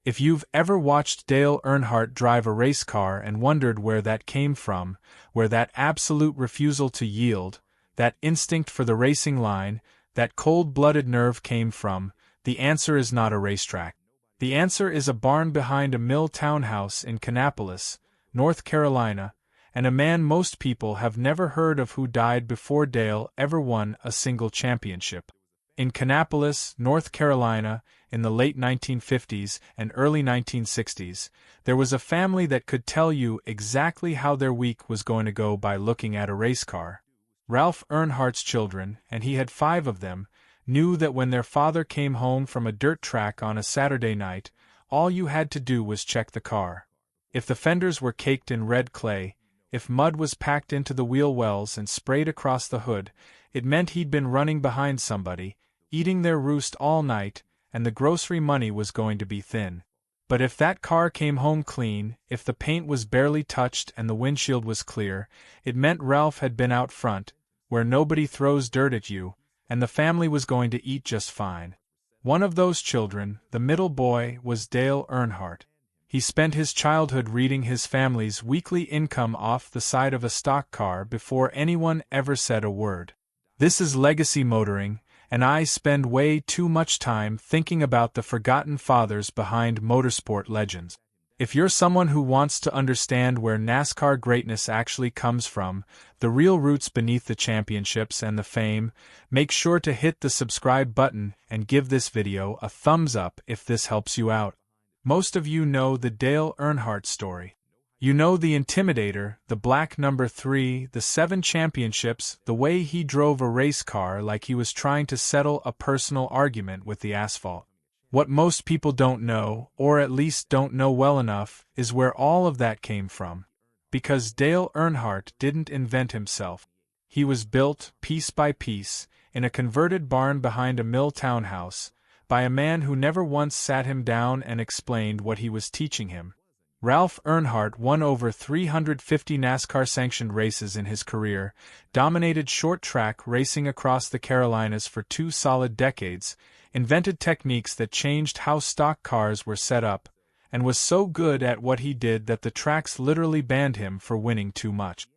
If you've ever watched Dale Earnhardt drive a race car and wondered where that came from, where that absolute refusal to yield, that instinct for the racing line, that cold-blooded nerve came from, the answer is not a racetrack. The answer is a barn behind a mill townhouse in Kannapolis, North Carolina, and a man most people have never heard of who died before Dale ever won a single championship. In Kannapolis, North Carolina, in the late 1950s and early 1960s, there was a family that could tell you exactly how their week was going to go by looking at a race car. Ralph Earnhardt's children, and he had 5 of them, knew that when their father came home from a dirt track on a Saturday night, all you had to do was check the car. If the fenders were caked in red clay, if mud was packed into the wheel wells and sprayed across the hood, it meant he'd been running behind somebody, eating their roost all night, and the grocery money was going to be thin. But if that car came home clean, if the paint was barely touched and the windshield was clear, it meant Ralph had been out front, where nobody throws dirt at you, and the family was going to eat just fine. One of those children, the middle boy, was Dale Earnhardt. He spent his childhood reading his family's weekly income off the side of a stock car before anyone ever said a word. This is legacy motoring, and I spend way too much time thinking about the forgotten fathers behind motorsport legends. If you're someone who wants to understand where NASCAR greatness actually comes from, the real roots beneath the championships and the fame, make sure to hit the subscribe button and give this video a thumbs up if this helps you out. Most of you know the Dale Earnhardt story. You know the Intimidator, the black number 3, the 7 championships, the way he drove a race car like he was trying to settle a personal argument with the asphalt. What most people don't know, or at least don't know well enough, is where all of that came from. Because Dale Earnhardt didn't invent himself. He was built, piece by piece, in a converted barn behind a mill townhouse, by a man who never once sat him down and explained what he was teaching him. Ralph Earnhardt won over 350 NASCAR-sanctioned races in his career, dominated short-track racing across the Carolinas for 2 solid decades, invented techniques that changed how stock cars were set up, and was so good at what he did that the tracks literally banned him for winning too much.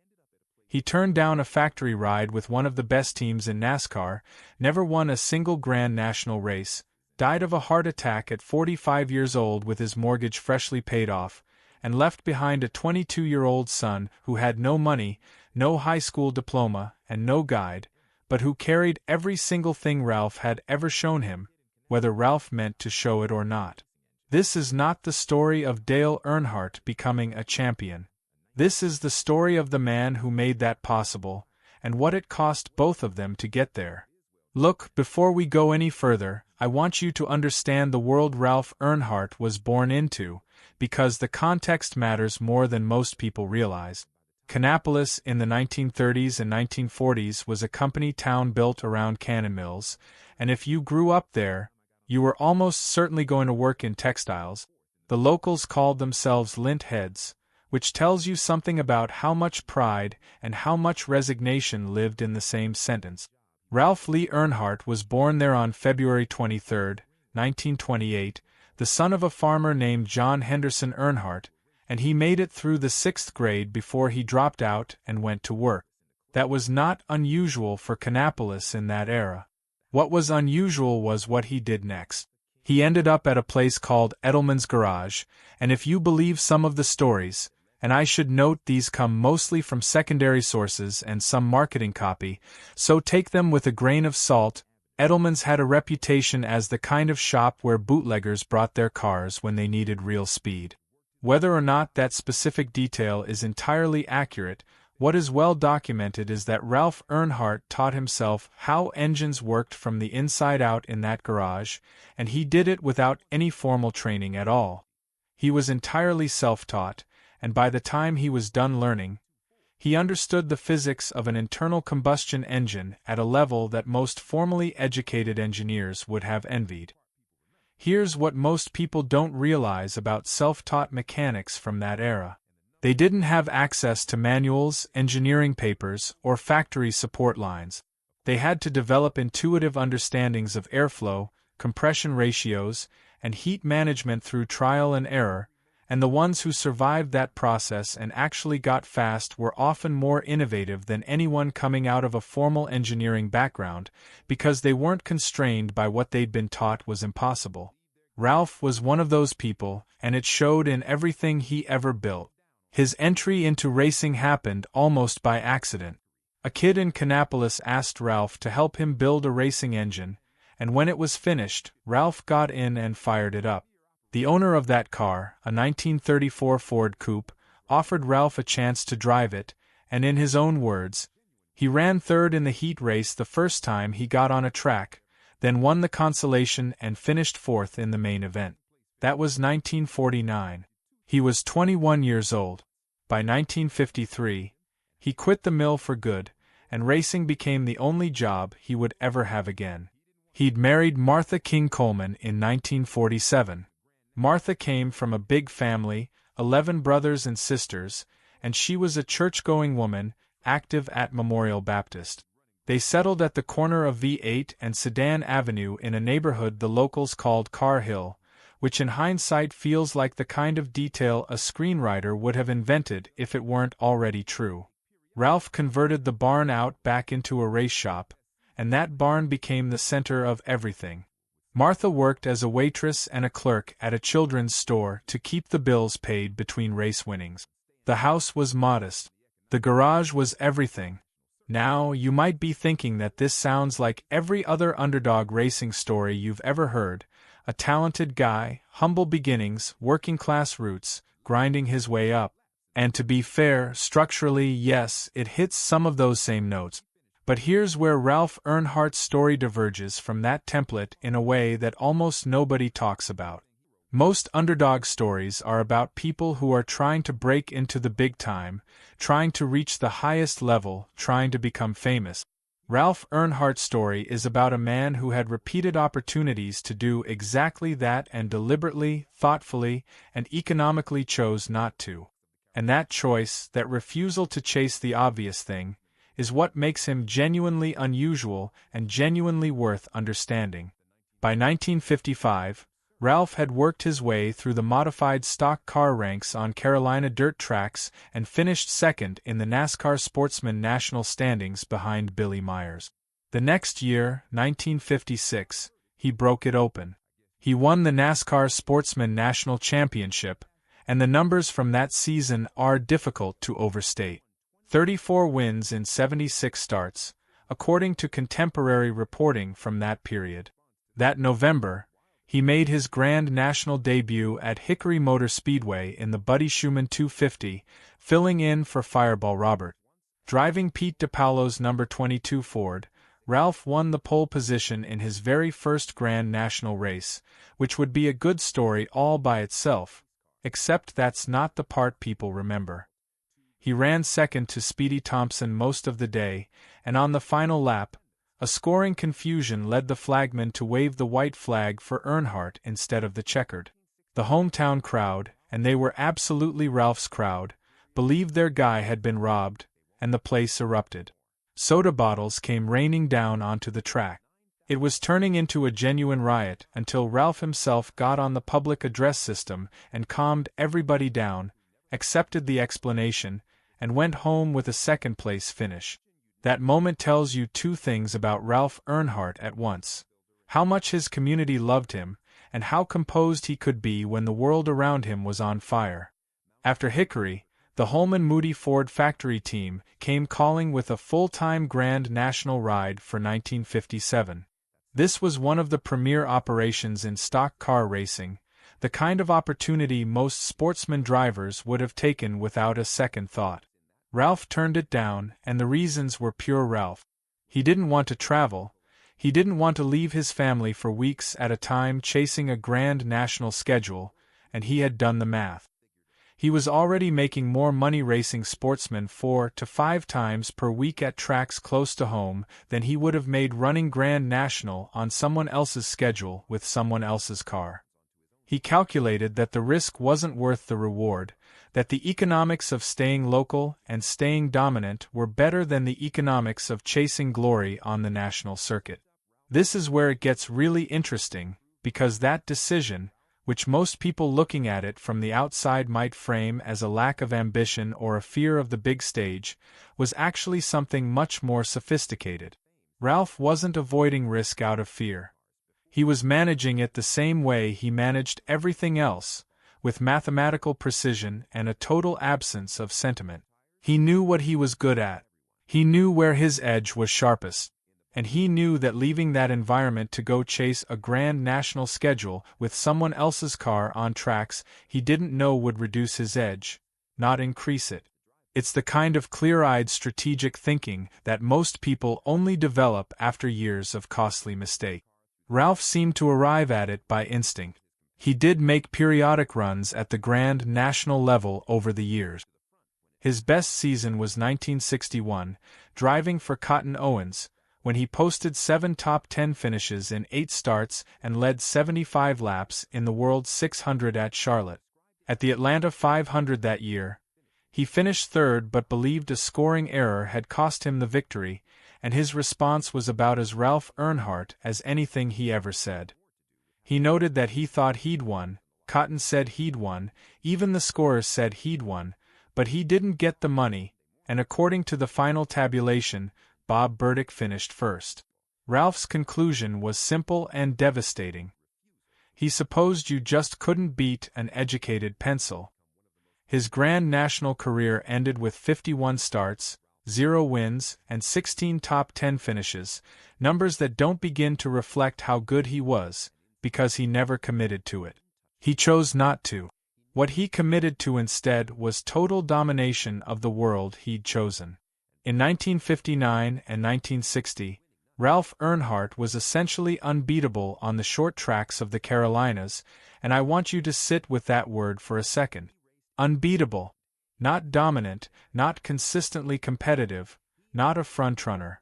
He turned down a factory ride with one of the best teams in NASCAR, never won a single Grand National race, died of a heart attack at 45 years old with his mortgage freshly paid off, and left behind a 22-year-old son who had no money, no high school diploma, and no guide, but who carried every single thing Ralph had ever shown him, whether Ralph meant to show it or not. This is not the story of Dale Earnhardt becoming a champion. This is the story of the man who made that possible, and what it cost both of them to get there. Look, before we go any further, I want you to understand the world Ralph Earnhardt was born into, because the context matters more than most people realize. Kannapolis in the 1930s and 1940s was a company town built around cannon mills, and if you grew up there, you were almost certainly going to work in textiles. The locals called themselves lint heads, which tells you something about how much pride and how much resignation lived in the same sentence. Ralph Lee Earnhardt was born there on February 23, 1928, the son of a farmer named John Henderson Earnhardt, and he made it through the 6th grade before he dropped out and went to work. That was not unusual for Kannapolis in that era. What was unusual was what he did next. He ended up at a place called Edelman's Garage, and if you believe some of the stories, and I should note these come mostly from secondary sources and some marketing copy, so take them with a grain of salt, Edelman's had a reputation as the kind of shop where bootleggers brought their cars when they needed real speed. Whether or not that specific detail is entirely accurate, what is well documented is that Ralph Earnhardt taught himself how engines worked from the inside out in that garage, and he did it without any formal training at all. He was entirely self-taught, and by the time he was done learning, he understood the physics of an internal combustion engine at a level that most formally educated engineers would have envied. Here's what most people don't realize about self-taught mechanics from that era. They didn't have access to manuals, engineering papers, or factory support lines. They had to develop intuitive understandings of airflow, compression ratios, and heat management through trial and error, and the ones who survived that process and actually got fast were often more innovative than anyone coming out of a formal engineering background, because they weren't constrained by what they'd been taught was impossible. Ralph was one of those people, and it showed in everything he ever built. His entry into racing happened almost by accident. A kid in Kannapolis asked Ralph to help him build a racing engine, and when it was finished, Ralph got in and fired it up. The owner of that car, a 1934 Ford Coupe, offered Ralph a chance to drive it, and in his own words, he ran third in the heat race the first time he got on a track, then won the consolation and finished fourth in the main event. That was 1949. He was 21 years old. By 1953, he quit the mill for good, and racing became the only job he would ever have again. He'd married Martha King Coleman in 1947. Martha came from a big family, 11 brothers and sisters, and she was a church-going woman, active at Memorial Baptist. They settled at the corner of V8 and Sedan Avenue in a neighborhood the locals called Car Hill, which in hindsight feels like the kind of detail a screenwriter would have invented if it weren't already true. Ralph converted the barn out back into a race shop, and that barn became the center of everything. Martha worked as a waitress and a clerk at a children's store to keep the bills paid between race winnings. The house was modest. The garage was everything. Now, you might be thinking that this sounds like every other underdog racing story you've ever heard. A talented guy, humble beginnings, working-class roots, grinding his way up. And to be fair, structurally, yes, it hits some of those same notes. But here's where Ralph Earnhardt's story diverges from that template in a way that almost nobody talks about. Most underdog stories are about people who are trying to break into the big time, trying to reach the highest level, trying to become famous. Ralph Earnhardt's story is about a man who had repeated opportunities to do exactly that and deliberately, thoughtfully, and economically chose not to. And that choice, that refusal to chase the obvious thing, is what makes him genuinely unusual and genuinely worth understanding. By 1955, Ralph had worked his way through the modified stock car ranks on Carolina dirt tracks and finished second in the NASCAR Sportsman National standings behind Billy Myers. The next year, 1956, he broke it open. He won the NASCAR Sportsman National Championship, and the numbers from that season are difficult to overstate. 34 wins in 76 starts, according to contemporary reporting from that period. That November, he made his Grand National debut at Hickory Motor Speedway in the Buddy Schumann 250, filling in for Fireball Robert. Driving Pete DePaulo's number 22 Ford, Ralph won the pole position in his very first Grand National race, which would be a good story all by itself, except that's not the part people remember. He ran second to Speedy Thompson most of the day, and on the final lap, a scoring confusion led the flagman to wave the white flag for Earnhardt instead of the checkered. The hometown crowd, and they were absolutely Ralph's crowd, believed their guy had been robbed, and the place erupted. Soda bottles came raining down onto the track. It was turning into a genuine riot until Ralph himself got on the public address system and calmed everybody down, accepted the explanation, and went home with a second-place finish. That moment tells you two things about Ralph Earnhardt at once: how much his community loved him, and how composed he could be when the world around him was on fire. After Hickory, the Holman Moody Ford factory team came calling with a full-time Grand National ride for 1957. This was one of the premier operations in stock car racing, the kind of opportunity most sportsman drivers would have taken without a second thought. Ralph turned it down, and the reasons were pure Ralph. He didn't want to travel. He didn't want to leave his family for weeks at a time chasing a Grand National schedule, and he had done the math. He was already making more money racing sportsmen 4 to 5 times per week at tracks close to home than he would have made running Grand National on someone else's schedule with someone else's car. He calculated that the risk wasn't worth the reward, that the economics of staying local and staying dominant were better than the economics of chasing glory on the national circuit. This is where it gets really interesting, because that decision, which most people looking at it from the outside might frame as a lack of ambition or a fear of the big stage, was actually something much more sophisticated. Ralph wasn't avoiding risk out of fear. He was managing it the same way he managed everything else, with mathematical precision and a total absence of sentiment. He knew what he was good at. He knew where his edge was sharpest. And he knew that leaving that environment to go chase a grand national schedule with someone else's car on tracks he didn't know would reduce his edge, not increase it. It's the kind of clear-eyed strategic thinking that most people only develop after years of costly mistake. Ralph seemed to arrive at it by instinct. He did make periodic runs at the grand national level over the years. His best season was 1961, driving for Cotton Owens, when he posted 7 top 10 finishes in 8 starts and led 75 laps in the World 600 at Charlotte. At the Atlanta 500 that year, he finished third but believed a scoring error had cost him the victory, and his response was about as Ralph Earnhardt as anything he ever said. He noted that he thought he'd won, Cotton said he'd won, even the scorers said he'd won, but he didn't get the money, and according to the final tabulation, Bob Burdick finished first. Ralph's conclusion was simple and devastating. He supposed you just couldn't beat an educated pencil. His grand national career ended with 51 starts, 0 wins, and 16 top 10 finishes, numbers that don't begin to reflect how good he was, because he never committed to it. He chose not to. What he committed to instead was total domination of the world he'd chosen. In 1959 and 1960, Ralph Earnhardt was essentially unbeatable on the short tracks of the Carolinas, and I want you to sit with that word for a second. Unbeatable. Not dominant, not consistently competitive, not a frontrunner.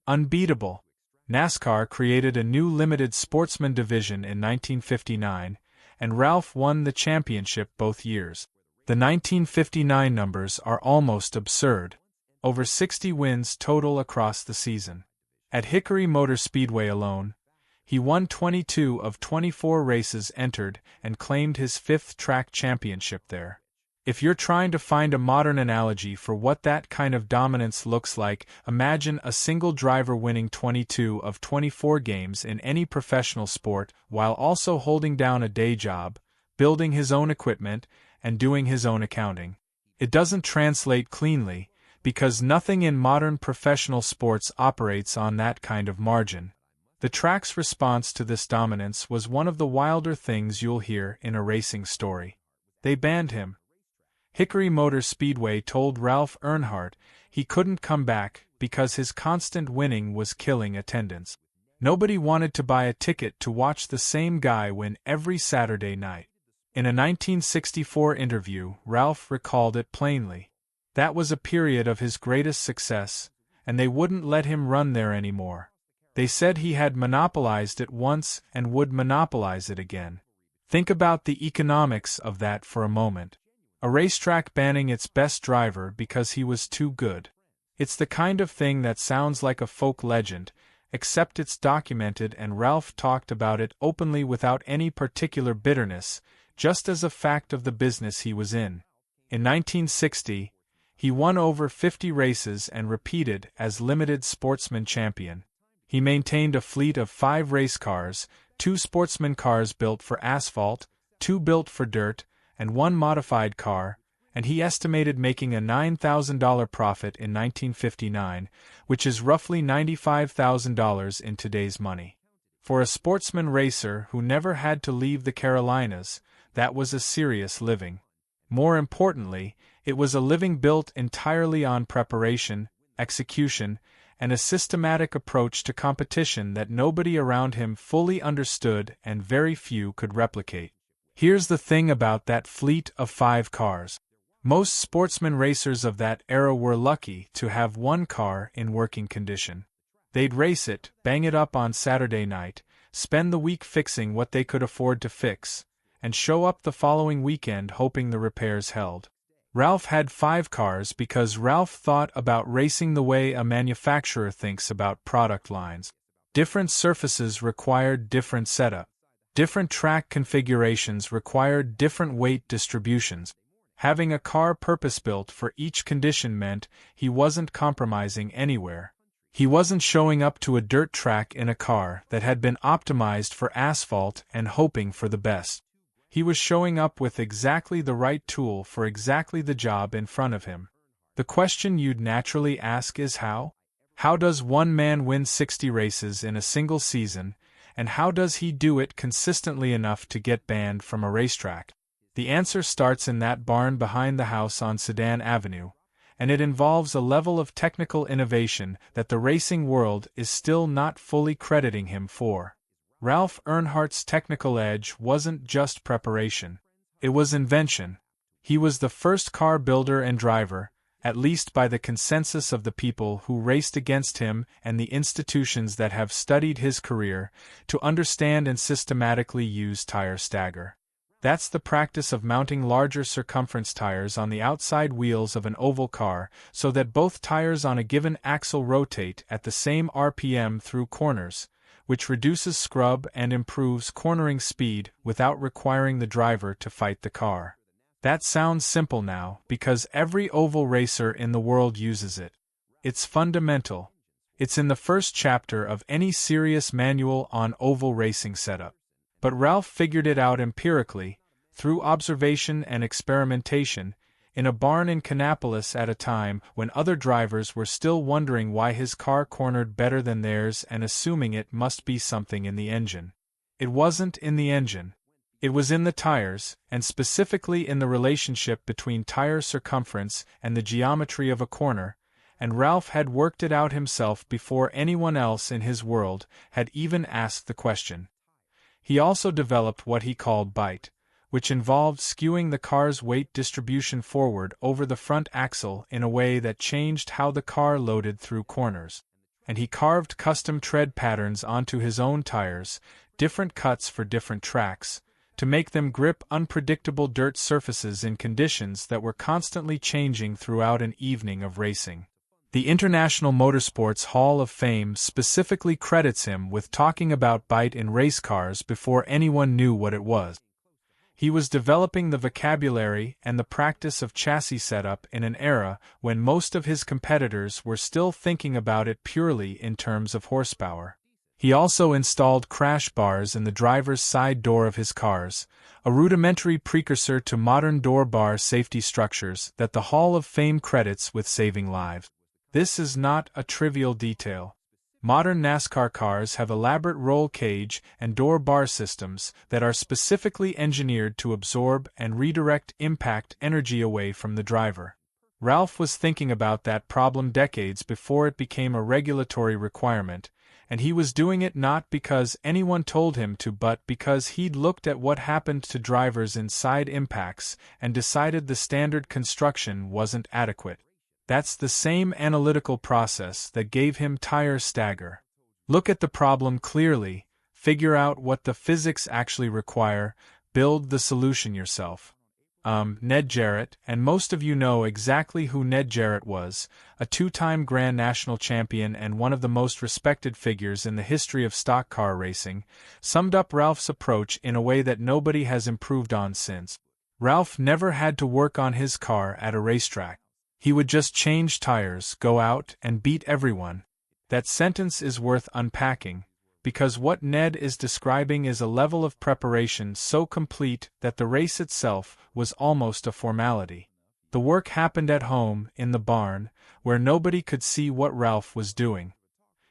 Unbeatable. NASCAR created a new limited sportsman division in 1959, and Ralph won the championship both years. The 1959 numbers are almost absurd. Over 60 wins total across the season. At Hickory Motor Speedway alone, he won 22 of 24 races entered and claimed his 5th track championship there. If you're trying to find a modern analogy for what that kind of dominance looks like, imagine a single driver winning 22 of 24 games in any professional sport while also holding down a day job, building his own equipment, and doing his own accounting. It doesn't translate cleanly, because nothing in modern professional sports operates on that kind of margin. The track's response to this dominance was one of the wilder things you'll hear in a racing story. They banned him. Hickory Motor Speedway told Ralph Earnhardt he couldn't come back because his constant winning was killing attendance. Nobody wanted to buy a ticket to watch the same guy win every Saturday night. In a 1964 interview, Ralph recalled it plainly. That was a period of his greatest success, and they wouldn't let him run there anymore. They said he had monopolized it once and would monopolize it again. Think about the economics of that for a moment. A racetrack banning its best driver because he was too good. It's the kind of thing that sounds like a folk legend, except it's documented, and Ralph talked about it openly without any particular bitterness, just as a fact of the business he was in. In 1960, he won over 50 races and repeated as limited sportsman champion. He maintained a fleet of 5 race cars, 2 sportsman cars built for asphalt, 2 built for dirt, and 1 modified car, and he estimated making a $9,000 profit in 1959, which is roughly $95,000 in today's money. For a sportsman racer who never had to leave the Carolinas, that was a serious living. More importantly, it was a living built entirely on preparation, execution, and a systematic approach to competition that nobody around him fully understood and very few could replicate. Here's the thing about that fleet of 5 cars. Most sportsman racers of that era were lucky to have 1 car in working condition. They'd race it, bang it up on Saturday night, spend the week fixing what they could afford to fix, and show up the following weekend hoping the repairs held. Ralph had 5 cars because Ralph thought about racing the way a manufacturer thinks about product lines. Different surfaces required different setup. Different track configurations required different weight distributions. Having a car purpose-built for each condition meant he wasn't compromising anywhere. He wasn't showing up to a dirt track in a car that had been optimized for asphalt and hoping for the best. He was showing up with exactly the right tool for exactly the job in front of him. The question you'd naturally ask is how? How does one man win 60 races in a single season, and how does he do it consistently enough to get banned from a racetrack? The answer starts in that barn behind the house on Sedan Avenue, and it involves a level of technical innovation that the racing world is still not fully crediting him for. Ralph Earnhardt's technical edge wasn't just preparation. It was invention. He was the first car builder and driver, at least by the consensus of the people who raced against him and the institutions that have studied his career, to understand and systematically use tire stagger. That's the practice of mounting larger circumference tires on the outside wheels of an oval car so that both tires on a given axle rotate at the same RPM through corners, which reduces scrub and improves cornering speed without requiring the driver to fight the car. That sounds simple now because every oval racer in the world uses it. It's fundamental. It's in the first chapter of any serious manual on oval racing setup. But Ralph figured it out empirically, through observation and experimentation, in a barn in Kannapolis at a time when other drivers were still wondering why his car cornered better than theirs and assuming it must be something in the engine. It wasn't in the engine. It was in the tires, and specifically in the relationship between tire circumference and the geometry of a corner, and Ralph had worked it out himself before anyone else in his world had even asked the question. He also developed what he called bite, which involved skewing the car's weight distribution forward over the front axle in a way that changed how the car loaded through corners. And he carved custom tread patterns onto his own tires, different cuts for different tracks, to make them grip unpredictable dirt surfaces in conditions that were constantly changing throughout an evening of racing. The International Motorsports Hall of Fame specifically credits him with talking about bite in race cars before anyone knew what it was. He was developing the vocabulary and the practice of chassis setup in an era when most of his competitors were still thinking about it purely in terms of horsepower. He also installed crash bars in the driver's side door of his cars, a rudimentary precursor to modern door bar safety structures that the Hall of Fame credits with saving lives. This is not a trivial detail. Modern NASCAR cars have elaborate roll cage and door bar systems that are specifically engineered to absorb and redirect impact energy away from the driver. Ralph was thinking about that problem decades before it became a regulatory requirement, and he was doing it not because anyone told him to but because he'd looked at what happened to drivers in side impacts and decided the standard construction wasn't adequate. That's the same analytical process that gave him tire stagger. Look at the problem clearly, figure out what the physics actually require, build the solution yourself. Ned Jarrett, and most of you know exactly who Ned Jarrett was, a two-time Grand National champion and one of the most respected figures in the history of stock car racing, summed up Ralph's approach in a way that nobody has improved on since. Ralph never had to work on his car at a racetrack. He would just change tires, go out, and beat everyone. That sentence is worth unpacking, because what Ned is describing is a level of preparation so complete that the race itself was almost a formality. The work happened at home, in the barn, where nobody could see what Ralph was doing.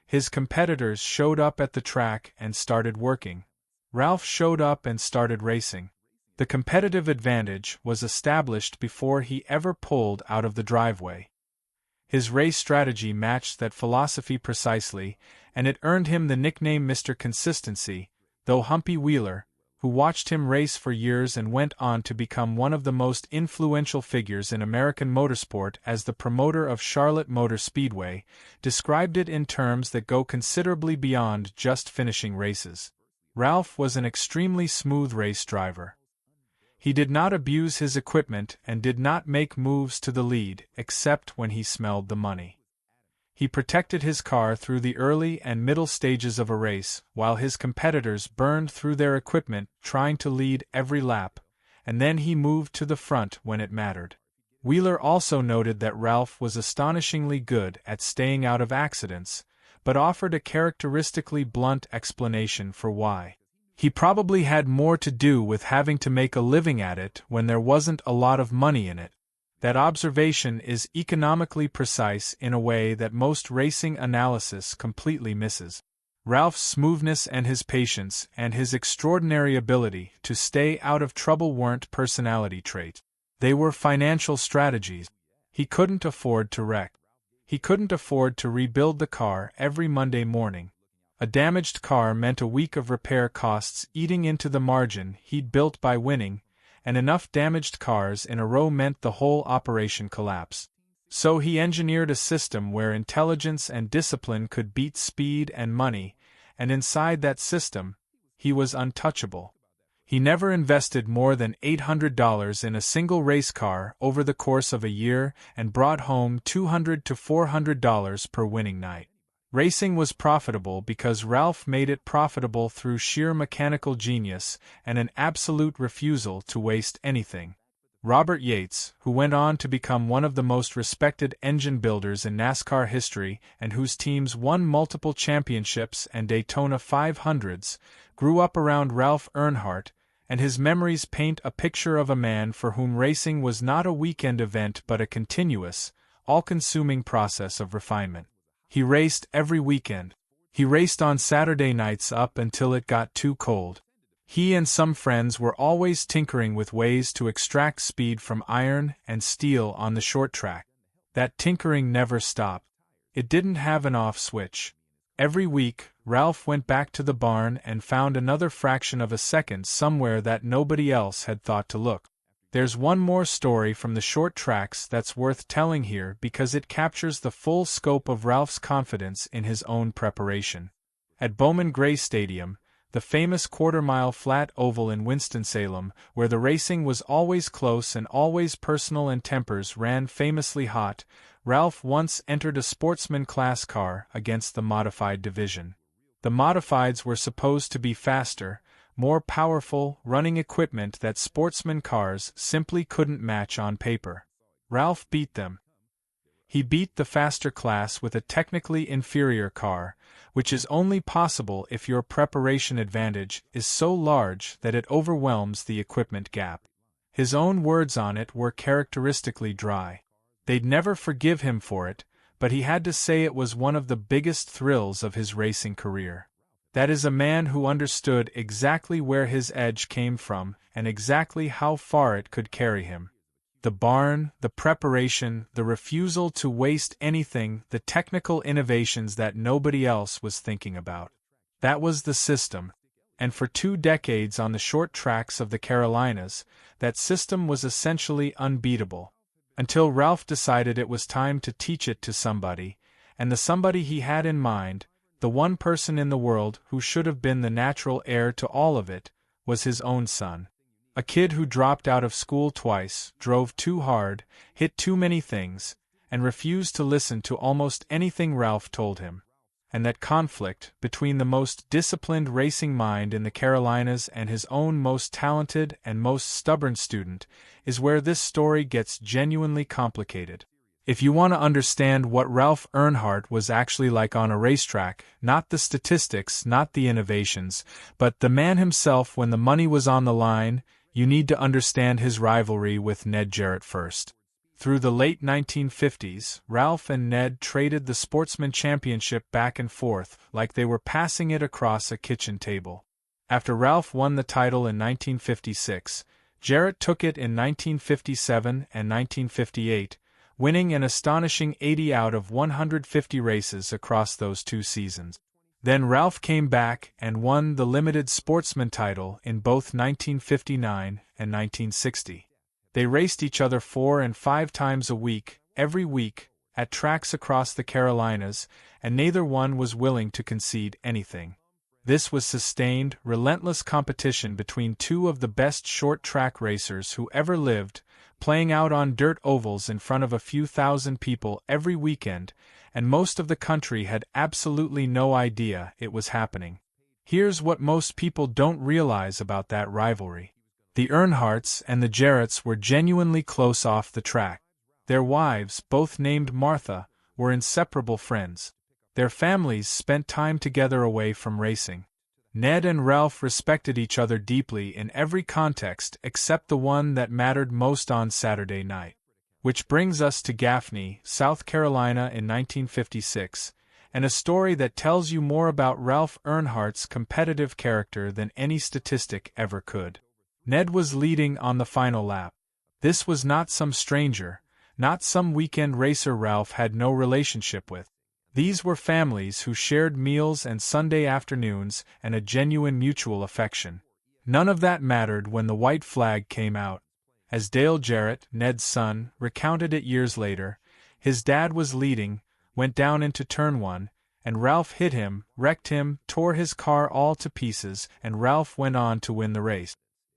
His competitors showed up at the track and started working. Ralph showed up and started racing. The competitive advantage was established before he ever pulled out of the driveway. His race strategy matched that philosophy precisely, and it earned him the nickname Mr. Consistency, though Humpy Wheeler, who watched him race for years and went on to become one of the most influential figures in American motorsport as the promoter of Charlotte Motor Speedway, described it in terms that go considerably beyond just finishing races. Ralph was an extremely smooth race driver. He did not abuse his equipment and did not make moves to the lead except when he smelled the money. He protected his car through the early and middle stages of a race, while his competitors burned through their equipment trying to lead every lap, and then he moved to the front when it mattered. Wheeler also noted that Ralph was astonishingly good at staying out of accidents, but offered a characteristically blunt explanation for why. He probably had more to do with having to make a living at it when there wasn't a lot of money in it. That observation is economically precise in a way that most racing analysis completely misses. Ralph's smoothness and his patience and his extraordinary ability to stay out of trouble weren't personality traits. They were financial strategies. He couldn't afford to wreck. He couldn't afford to rebuild the car every Monday morning. A damaged car meant a week of repair costs eating into the margin he'd built by winning, and enough damaged cars in a row meant the whole operation collapse. So he engineered a system where intelligence and discipline could beat speed and money, and inside that system, he was untouchable. He never invested more than $800 in a single race car over the course of a year and brought home $200 to $400 per winning night. Racing was profitable because Ralph made it profitable through sheer mechanical genius and an absolute refusal to waste anything. Robert Yates, who went on to become one of the most respected engine builders in NASCAR history and whose teams won multiple championships and Daytona 500s, grew up around Ralph Earnhardt, and his memories paint a picture of a man for whom racing was not a weekend event but a continuous, all-consuming process of refinement. He raced every weekend. He raced on Saturday nights up until it got too cold. He and some friends were always tinkering with ways to extract speed from iron and steel on the short track. That tinkering never stopped. It didn't have an off switch. Every week, Ralph went back to the barn and found another fraction of a second somewhere that nobody else had thought to look. There's one more story from the short tracks that's worth telling here because it captures the full scope of Ralph's confidence in his own preparation. At Bowman Gray Stadium, the famous quarter-mile flat oval in Winston-Salem, where the racing was always close and always personal and tempers ran famously hot, Ralph once entered a sportsman class car against the modified division. The modifieds were supposed to be faster, more powerful, running equipment that sportsman cars simply couldn't match on paper. Ralph beat them. He beat the faster class with a technically inferior car, which is only possible if your preparation advantage is so large that it overwhelms the equipment gap. His own words on it were characteristically dry. They'd never forgive him for it, but he had to say it was one of the biggest thrills of his racing career. That is a man who understood exactly where his edge came from and exactly how far it could carry him. The barn, the preparation, the refusal to waste anything, the technical innovations that nobody else was thinking about. That was the system. And for 2 decades on the short tracks of the Carolinas, that system was essentially unbeatable. Until Ralph decided it was time to teach it to somebody, and the somebody he had in mind, the one person in the world who should have been the natural heir to all of it, was his own son. A kid who dropped out of school twice, drove too hard, hit too many things, and refused to listen to almost anything Ralph told him. And that conflict between the most disciplined racing mind in the Carolinas and his own most talented and most stubborn student is where this story gets genuinely complicated. If you want to understand what Ralph Earnhardt was actually like on a racetrack, not the statistics, not the innovations, but the man himself when the money was on the line, you need to understand his rivalry with Ned Jarrett first. Through the late 1950s, Ralph and Ned traded the Sportsman Championship back and forth like they were passing it across a kitchen table. After Ralph won the title in 1956, Jarrett took it in 1957 and 1958, winning an astonishing 80 out of 150 races across those 2 seasons. Then Ralph came back and won the limited sportsman title in both 1959 and 1960. They raced each other 4 and 5 times a week, every week, at tracks across the Carolinas, and neither one was willing to concede anything. This was sustained, relentless competition between two of the best short-track racers who ever lived, playing out on dirt ovals in front of a few thousand people every weekend, and most of the country had absolutely no idea it was happening. Here's what most people don't realize about that rivalry. The Earnhardts and the Jarretts were genuinely close off the track. Their wives, both named Martha, were inseparable friends. Their families spent time together away from racing. Ned and Ralph respected each other deeply in every context except the one that mattered most on Saturday night. Which brings us to Gaffney, South Carolina in 1956, and a story that tells you more about Ralph Earnhardt's competitive character than any statistic ever could. Ned was leading on the final lap. This was not some stranger, not some weekend racer Ralph had no relationship with. These were families who shared meals and Sunday afternoons and a genuine mutual affection. None of that mattered when the white flag came out. As Dale Jarrett, Ned's son, recounted it years later, his dad was leading, went down into turn 1, and Ralph hit him, wrecked him, tore his car all to pieces, and Ralph went on to win the race.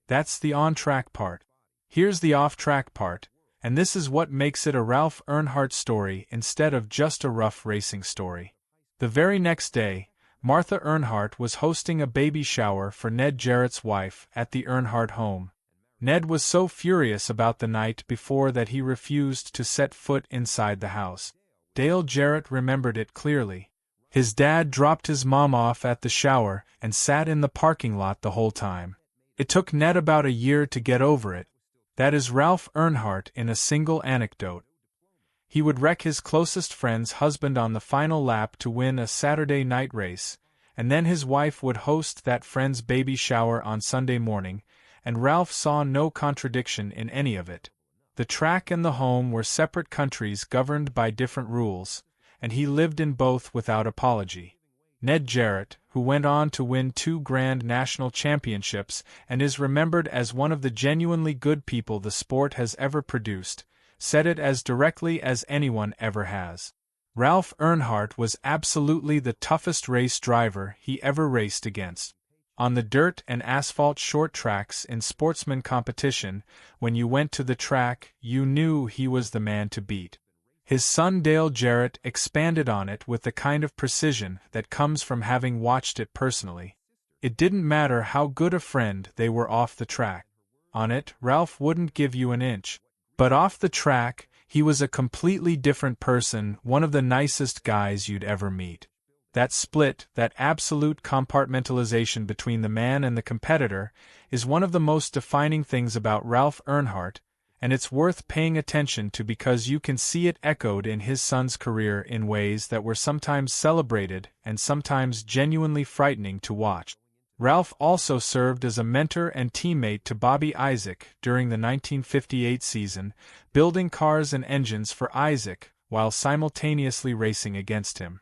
That's the on-track part. Here's the off-track part, and this is what makes it a Ralph Earnhardt story instead of just a rough racing story. The very next day, Martha Earnhardt was hosting a baby shower for Ned Jarrett's wife at the Earnhardt home. Ned was so furious about the night before that he refused to set foot inside the house. Dale Jarrett remembered it clearly. His dad dropped his mom off at the shower and sat in the parking lot the whole time. It took Ned about a year to get over it. That is Ralph Earnhardt in a single anecdote. He would wreck his closest friend's husband on the final lap to win a Saturday night race, and then his wife would host that friend's baby shower on Sunday morning, and Ralph saw no contradiction in any of it. The track and the home were separate countries governed by different rules, and he lived in both without apology. Ned Jarrett, who went on to win 2 grand national championships and is remembered as one of the genuinely good people the sport has ever produced, said it as directly as anyone ever has. Ralph Earnhardt was absolutely the toughest race driver he ever raced against. On the dirt and asphalt short tracks in sportsman competition, when you went to the track, you knew he was the man to beat. His son Dale Jarrett expanded on it with the kind of precision that comes from having watched it personally. It didn't matter how good a friend they were off the track. On it, Ralph wouldn't give you an inch. But off the track, he was a completely different person, one of the nicest guys you'd ever meet. That split, that absolute compartmentalization between the man and the competitor, is one of the most defining things about Ralph Earnhardt, and it's worth paying attention to because you can see it echoed in his son's career in ways that were sometimes celebrated and sometimes genuinely frightening to watch. Ralph also served as a mentor and teammate to Bobby Isaac during the 1958 season, building cars and engines for Isaac while simultaneously racing against him.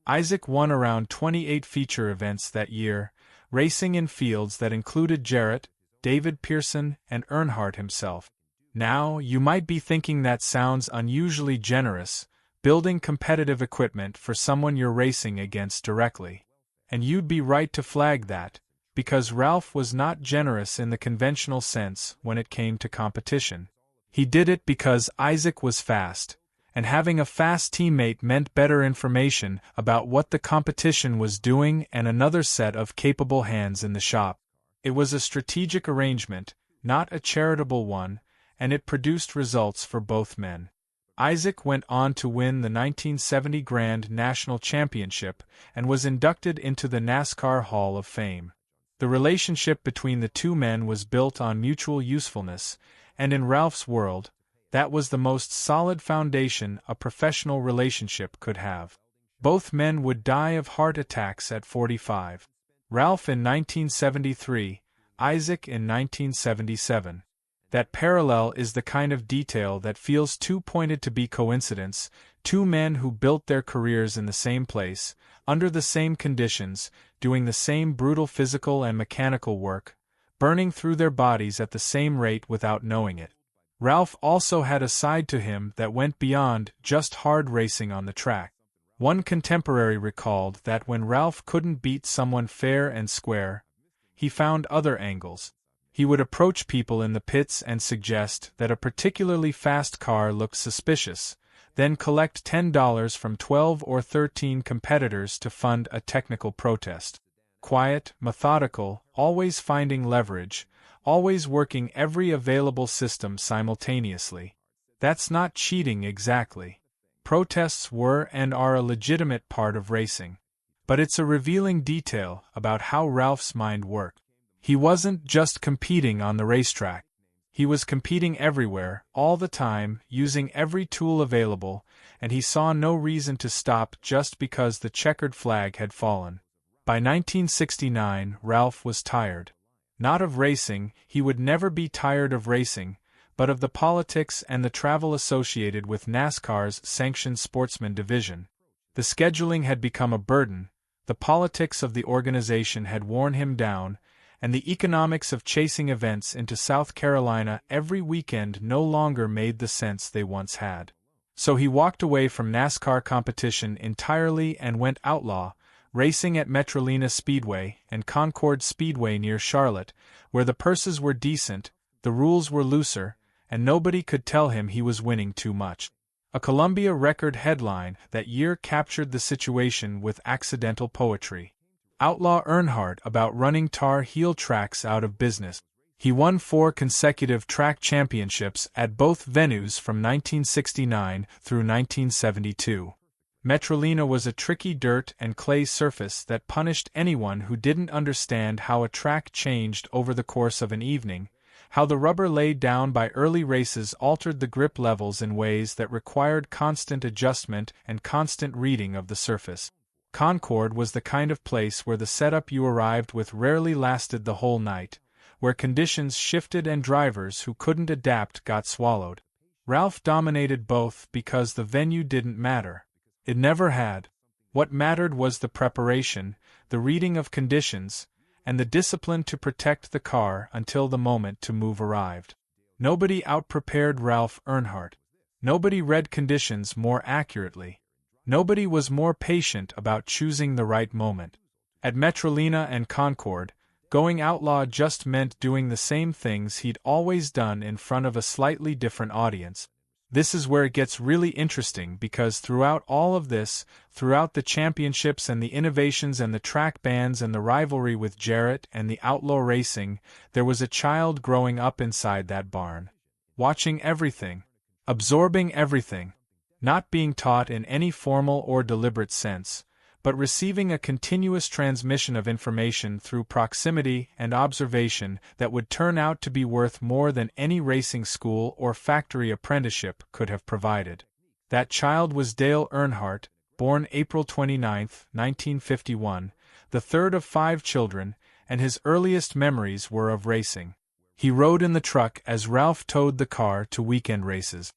Isaac won around 28 feature events that year, racing in fields that included Jarrett, David Pearson, and Earnhardt himself. Now, you might be thinking that sounds unusually generous, building competitive equipment for someone you're racing against directly. And you'd be right to flag that, because Ralph was not generous in the conventional sense when it came to competition. He did it because Isaac was fast, and having a fast teammate meant better information about what the competition was doing and another set of capable hands in the shop. It was a strategic arrangement, not a charitable one, and it produced results for both men. Isaac went on to win the 1970 Grand National Championship and was inducted into the NASCAR Hall of Fame. The relationship between the two men was built on mutual usefulness, and in Ralph's world, that was the most solid foundation a professional relationship could have. Both men would die of heart attacks at 45. Ralph in 1973, Isaac in 1977. That parallel is the kind of detail that feels too pointed to be coincidence. Two men who built their careers in the same place, under the same conditions, doing the same brutal physical and mechanical work, burning through their bodies at the same rate without knowing it. Ralph also had a side to him that went beyond just hard racing on the track. One contemporary recalled that when Ralph couldn't beat someone fair and square, he found other angles. He would approach people in the pits and suggest that a particularly fast car looked suspicious, then collect $10 from 12 or 13 competitors to fund a technical protest. Quiet, methodical, always finding leverage, always working every available system simultaneously. That's not cheating exactly. Protests were and are a legitimate part of racing. But it's a revealing detail about how Ralph's mind worked. He wasn't just competing on the racetrack. He was competing everywhere, all the time, using every tool available, and he saw no reason to stop just because the checkered flag had fallen. By 1969, Ralph was tired. Not of racing, he would never be tired of racing, but of the politics and the travel associated with NASCAR's sanctioned sportsman division. The scheduling had become a burden, the politics of the organization had worn him down, and the economics of chasing events into South Carolina every weekend no longer made the sense they once had. So he walked away from NASCAR competition entirely and went outlaw, racing at Metrolina Speedway and Concord Speedway near Charlotte, where the purses were decent, the rules were looser, and nobody could tell him he was winning too much. A Columbia Record headline that year captured the situation with accidental poetry. Outlaw Earnhardt about running Tar Heel tracks out of business. He won 4 consecutive track championships at both venues from 1969 through 1972. Metrolina was a tricky dirt and clay surface that punished anyone who didn't understand how a track changed over the course of an evening, how the rubber laid down by early races altered the grip levels in ways that required constant adjustment and constant reading of the surface. Concord was the kind of place where the setup you arrived with rarely lasted the whole night, where conditions shifted and drivers who couldn't adapt got swallowed. Ralph dominated both because the venue didn't matter. It never had. What mattered was the preparation, the reading of conditions, and the discipline to protect the car until the moment to move arrived. Nobody outprepared Ralph Earnhardt. Nobody read conditions more accurately. Nobody was more patient about choosing the right moment. At Metrolina and Concord, going outlaw just meant doing the same things he'd always done in front of a slightly different audience. This is where it gets really interesting because throughout all of this, throughout the championships and the innovations and the track bans and the rivalry with Jarrett and the outlaw racing, there was a child growing up inside that barn. Watching everything. Absorbing everything. Not being taught in any formal or deliberate sense, but receiving a continuous transmission of information through proximity and observation that would turn out to be worth more than any racing school or factory apprenticeship could have provided. That child was Dale Earnhardt, born April 29, 1951, the third of 5 children, and his earliest memories were of racing. He rode in the truck as Ralph towed the car to weekend races.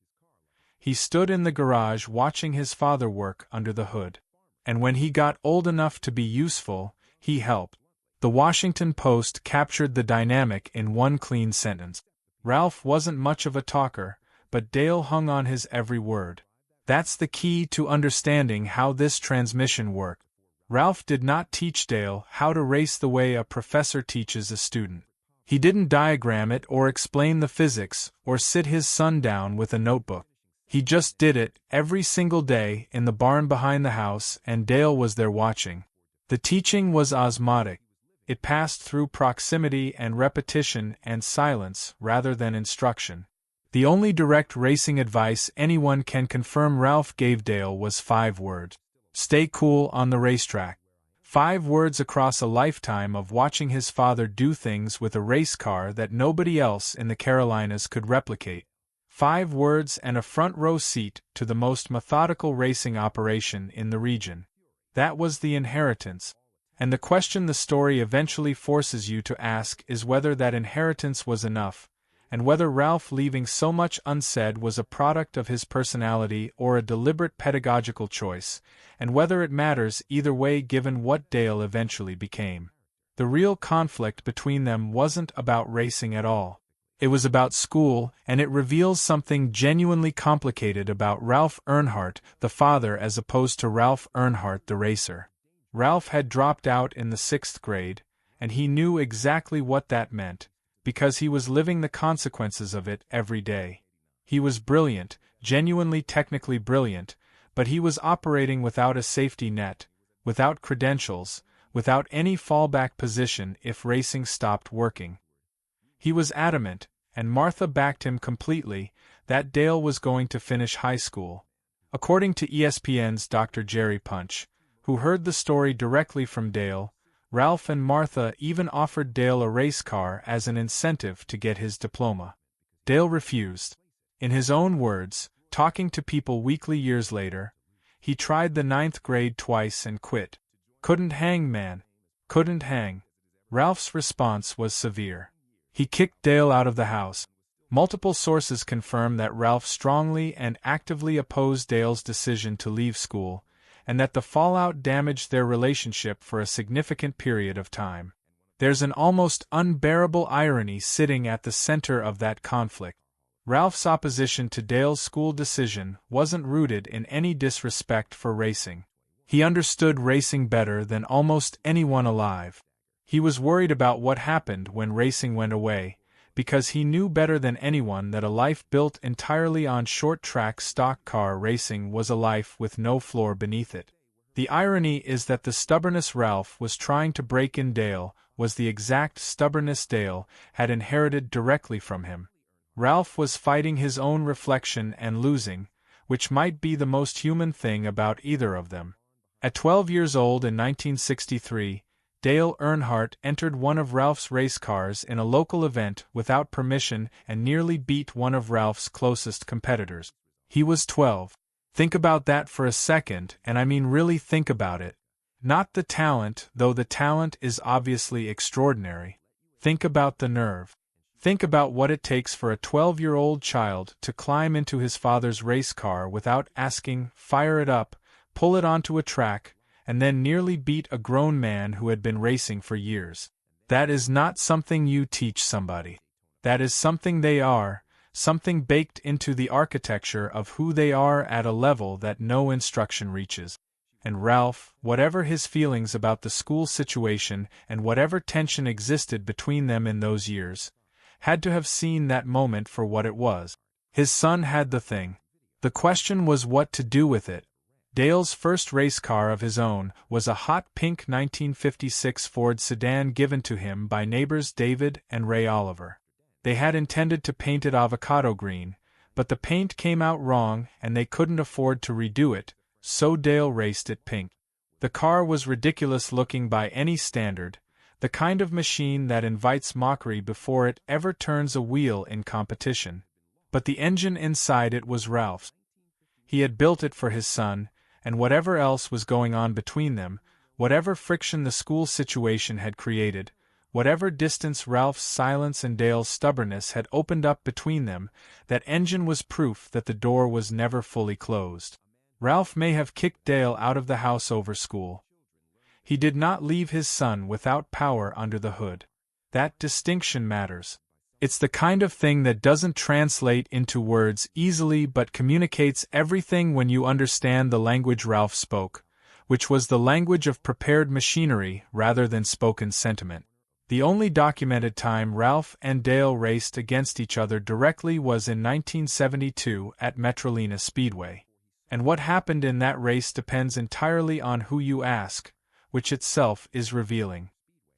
He stood in the garage watching his father work under the hood. And when he got old enough to be useful, he helped. The Washington Post captured the dynamic in one clean sentence. Ralph wasn't much of a talker, but Dale hung on his every word. That's the key to understanding how this transmission worked. Ralph did not teach Dale how to race the way a professor teaches a student. He didn't diagram it or explain the physics or sit his son down with a notebook. He just did it, every single day, in the barn behind the house, and Dale was there watching. The teaching was osmotic. It passed through proximity and repetition and silence rather than instruction. The only direct racing advice anyone can confirm Ralph gave Dale was 5 words. Stay cool on the racetrack. 5 words across a lifetime of watching his father do things with a race car that nobody else in the Carolinas could replicate. 5 words and a front-row seat to the most methodical racing operation in the region. That was the inheritance. And the question the story eventually forces you to ask is whether that inheritance was enough, and whether Ralph leaving so much unsaid was a product of his personality or a deliberate pedagogical choice, and whether it matters either way given what Dale eventually became. The real conflict between them wasn't about racing at all. It was about school, and it reveals something genuinely complicated about Ralph Earnhardt, the father, as opposed to Ralph Earnhardt, the racer. Ralph had dropped out in the 6th grade, and he knew exactly what that meant, because he was living the consequences of it every day. He was brilliant, genuinely technically brilliant, but he was operating without a safety net, without credentials, without any fallback position if racing stopped working. He was adamant, and Martha backed him completely, that Dale was going to finish high school. According to ESPN's Dr. Jerry Punch, who heard the story directly from Dale, Ralph and Martha even offered Dale a race car as an incentive to get his diploma. Dale refused. In his own words, talking to People Weekly years later, he tried the 9th grade twice and quit. Couldn't hang, man. Couldn't hang. Ralph's response was severe. He kicked Dale out of the house. Multiple sources confirm that Ralph strongly and actively opposed Dale's decision to leave school, and that the fallout damaged their relationship for a significant period of time. There's an almost unbearable irony sitting at the center of that conflict. Ralph's opposition to Dale's school decision wasn't rooted in any disrespect for racing. He understood racing better than almost anyone alive. He was worried about what happened when racing went away, because he knew better than anyone that a life built entirely on short-track stock car racing was a life with no floor beneath it. The irony is that the stubbornness Ralph was trying to break in Dale was the exact stubbornness Dale had inherited directly from him. Ralph was fighting his own reflection and losing, which might be the most human thing about either of them. At 12 years old in 1963, Dale Earnhardt entered one of Ralph's race cars in a local event without permission and nearly beat one of Ralph's closest competitors. He was 12. Think about that for a second, and I mean really think about it. Not the talent, though the talent is obviously extraordinary. Think about the nerve. Think about what it takes for a 12-year-old child to climb into his father's race car without asking, fire it up, pull it onto a track, and then nearly beat a grown man who had been racing for years. That is not something you teach somebody. That is something they are, something baked into the architecture of who they are at a level that no instruction reaches. And Ralph, whatever his feelings about the school situation and whatever tension existed between them in those years, had to have seen that moment for what it was. His son had the thing. The question was what to do with it. Dale's first race car of his own was a hot pink 1956 Ford sedan given to him by neighbors David and Ray Oliver. They had intended to paint it avocado green, but the paint came out wrong and they couldn't afford to redo it, so Dale raced it pink. The car was ridiculous looking by any standard, the kind of machine that invites mockery before it ever turns a wheel in competition. But the engine inside it was Ralph's. He had built it for his son, and whatever else was going on between them, whatever friction the school situation had created, whatever distance Ralph's silence and Dale's stubbornness had opened up between them, that engine was proof that the door was never fully closed. Ralph may have kicked Dale out of the house over school. He did not leave his son without power under the hood. That distinction matters. It's the kind of thing that doesn't translate into words easily but communicates everything when you understand the language Ralph spoke, which was the language of prepared machinery rather than spoken sentiment. The only documented time Ralph and Dale raced against each other directly was in 1972 at Metrolina Speedway. And what happened in that race depends entirely on who you ask, which itself is revealing.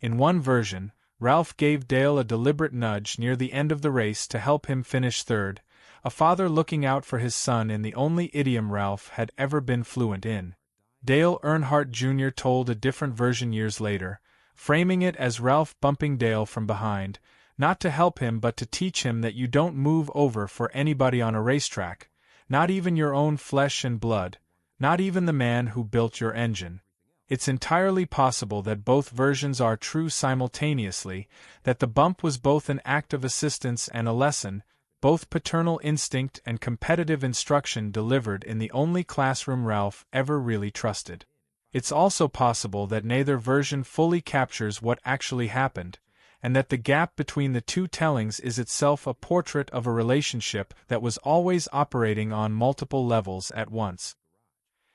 In one version, Ralph gave Dale a deliberate nudge near the end of the race to help him finish third, a father looking out for his son in the only idiom Ralph had ever been fluent in. Dale Earnhardt Jr. told a different version years later, framing it as Ralph bumping Dale from behind, not to help him but to teach him that you don't move over for anybody on a racetrack, not even your own flesh and blood, not even the man who built your engine. It's entirely possible that both versions are true simultaneously, that the bump was both an act of assistance and a lesson, both paternal instinct and competitive instruction delivered in the only classroom Ralph ever really trusted. It's also possible that neither version fully captures what actually happened, and that the gap between the two tellings is itself a portrait of a relationship that was always operating on multiple levels at once.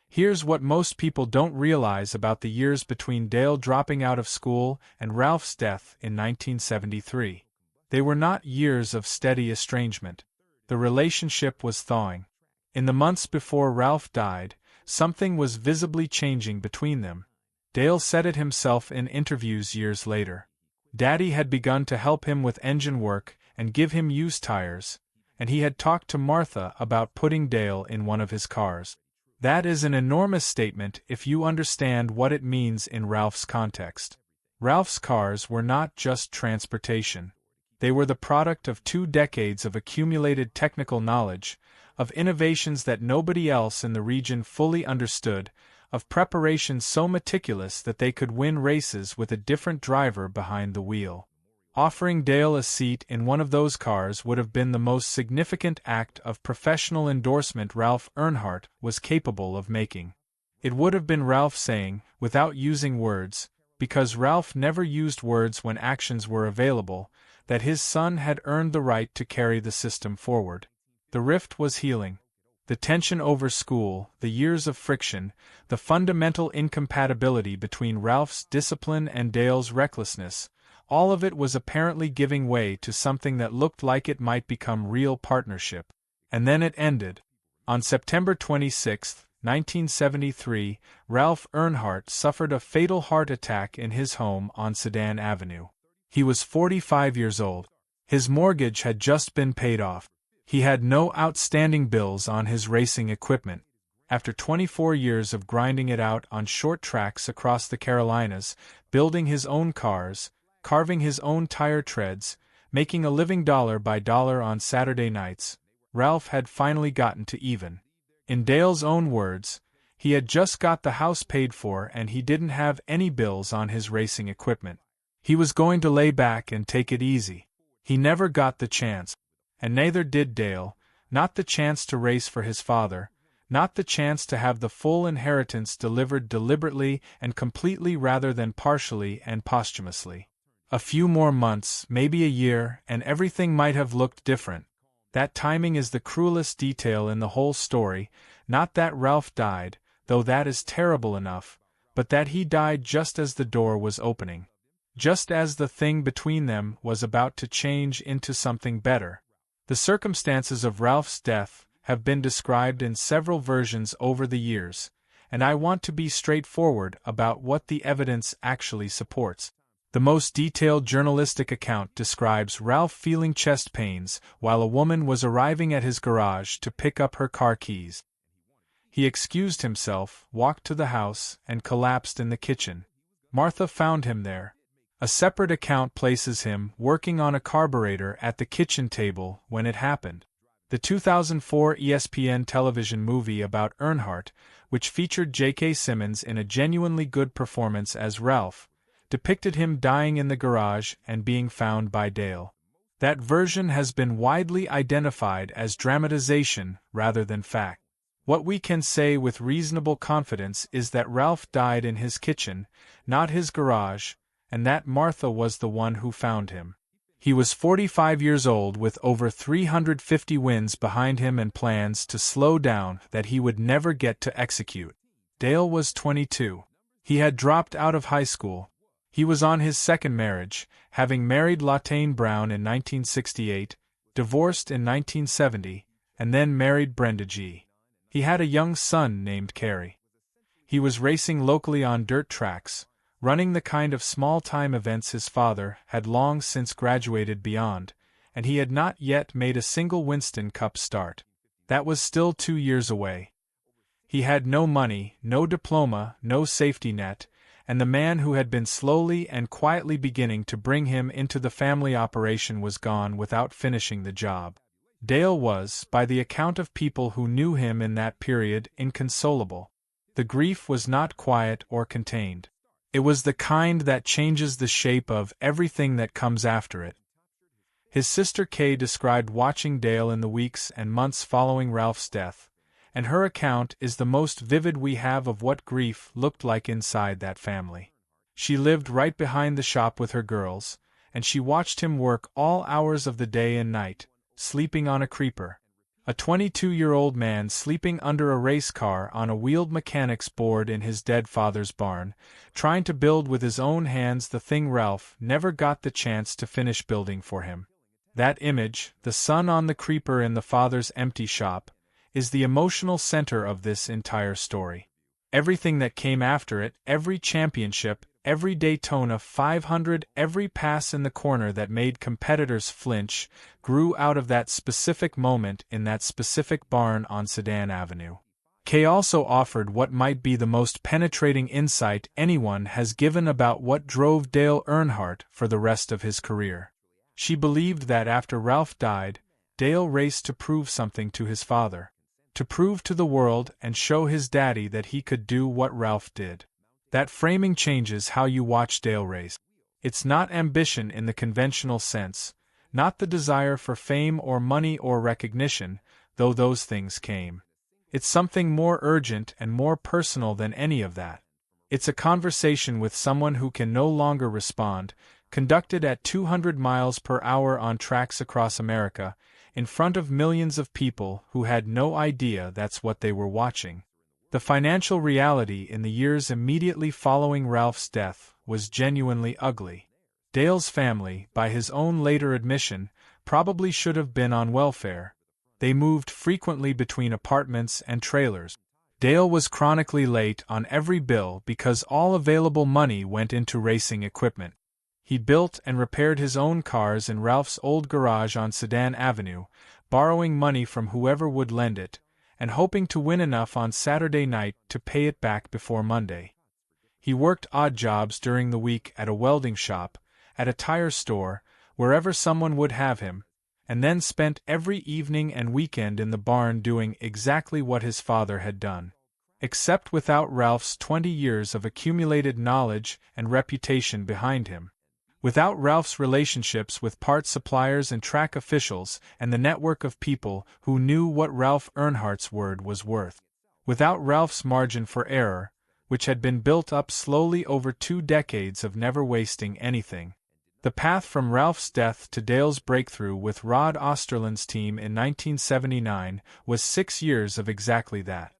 Here's what most people don't realize about the years between Dale dropping out of school and Ralph's death in 1973. They were not years of steady estrangement. The relationship was thawing. In the months before Ralph died, something was visibly changing between them. Dale said it himself in interviews years later. Daddy had begun to help him with engine work and give him used tires, and he had talked to Martha about putting Dale in one of his cars. That is an enormous statement if you understand what it means in Ralph's context. Ralph's cars were not just transportation. They were the product of 2 decades of accumulated technical knowledge, of innovations that nobody else in the region fully understood, of preparations so meticulous that they could win races with a different driver behind the wheel. Offering Dale a seat in one of those cars would have been the most significant act of professional endorsement Ralph Earnhardt was capable of making. It would have been Ralph saying, without using words, because Ralph never used words when actions were available, that his son had earned the right to carry the system forward. The rift was healing. The tension over school, the years of friction, the fundamental incompatibility between Ralph's discipline and Dale's recklessness, all of it was apparently giving way to something that looked like it might become real partnership. And then it ended. On September 26, 1973, Ralph Earnhardt suffered a fatal heart attack in his home on Sedan Avenue. He was 45 years old. His mortgage had just been paid off. He had no outstanding bills on his racing equipment. After 24 years of grinding it out on short tracks across the Carolinas, building his own cars, carving his own tire treads, making a living dollar by dollar on Saturday nights, Ralph had finally gotten to even. In Dale's own words, he had just got the house paid for and he didn't have any bills on his racing equipment. He was going to lay back and take it easy. He never got the chance. And neither did Dale, not the chance to race for his father, not the chance to have the full inheritance delivered deliberately and completely rather than partially and posthumously. A few more months, maybe a year, and everything might have looked different. That timing is the cruelest detail in the whole story, not that Ralph died, though that is terrible enough, but that he died just as the door was opening. Just as the thing between them was about to change into something better. The circumstances of Ralph's death have been described in several versions over the years, and I want to be straightforward about what the evidence actually supports. The most detailed journalistic account describes Ralph feeling chest pains while a woman was arriving at his garage to pick up her car keys. He excused himself, walked to the house, and collapsed in the kitchen. Martha found him there. A separate account places him working on a carburetor at the kitchen table when it happened. The 2004 ESPN television movie about Earnhardt, which featured J.K. Simmons in a genuinely good performance as Ralph, depicted him dying in the garage and being found by Dale. That version has been widely identified as dramatization rather than fact. What we can say with reasonable confidence is that Ralph died in his kitchen, not his garage, and that Martha was the one who found him. He was 45 years old with over 350 wins behind him and plans to slow down that he would never get to execute. Dale was 22. He had dropped out of high school. He was on his second marriage, having married Latane Brown in 1968, divorced in 1970, and then married Brenda G. He had a young son named Carey. He was racing locally on dirt tracks, running the kind of small-time events his father had long since graduated beyond, and he had not yet made a single Winston Cup start. That was still 2 years away. He had no money, no diploma, no safety net, and the man who had been slowly and quietly beginning to bring him into the family operation was gone without finishing the job. Dale was, by the account of people who knew him in that period, inconsolable. The grief was not quiet or contained. It was the kind that changes the shape of everything that comes after it. His sister Kay described watching Dale in the weeks and months following Ralph's death, and her account is the most vivid we have of what grief looked like inside that family. She lived right behind the shop with her girls, and she watched him work all hours of the day and night, sleeping on a creeper. A 22-year-old man sleeping under a race car on a wheeled mechanic's board in his dead father's barn, trying to build with his own hands the thing Ralph never got the chance to finish building for him. That image, the son on the creeper in the father's empty shop, is the emotional center of this entire story. Everything that came after it, every championship, every Daytona 500, every pass in the corner that made competitors flinch, grew out of that specific moment in that specific barn on Sedan Avenue. Kay also offered what might be the most penetrating insight anyone has given about what drove Dale Earnhardt for the rest of his career. She believed that after Ralph died, Dale raced to prove something to his father. To prove to the world and show his daddy that he could do what Ralph did. That framing changes how you watch Dale race. It's not ambition in the conventional sense, not the desire for fame or money or recognition, though those things came. It's something more urgent and more personal than any of that. It's a conversation with someone who can no longer respond, conducted at 200 miles per hour on tracks across America, in front of millions of people who had no idea that's what they were watching. The financial reality in the years immediately following Ralph's death was genuinely ugly. Dale's family, by his own later admission, probably should have been on welfare. They moved frequently between apartments and trailers. Dale was chronically late on every bill because all available money went into racing equipment. He built and repaired his own cars in Ralph's old garage on Sedan Avenue, borrowing money from whoever would lend it, and hoping to win enough on Saturday night to pay it back before Monday. He worked odd jobs during the week at a welding shop, at a tire store, wherever someone would have him, and then spent every evening and weekend in the barn doing exactly what his father had done. Except without Ralph's 20 years of accumulated knowledge and reputation behind him. Without Ralph's relationships with parts suppliers and track officials and the network of people who knew what Ralph Earnhardt's word was worth. Without Ralph's margin for error, which had been built up slowly over 2 decades of never wasting anything. The path from Ralph's death to Dale's breakthrough with Rod Osterland's team in 1979 was 6 years of exactly that.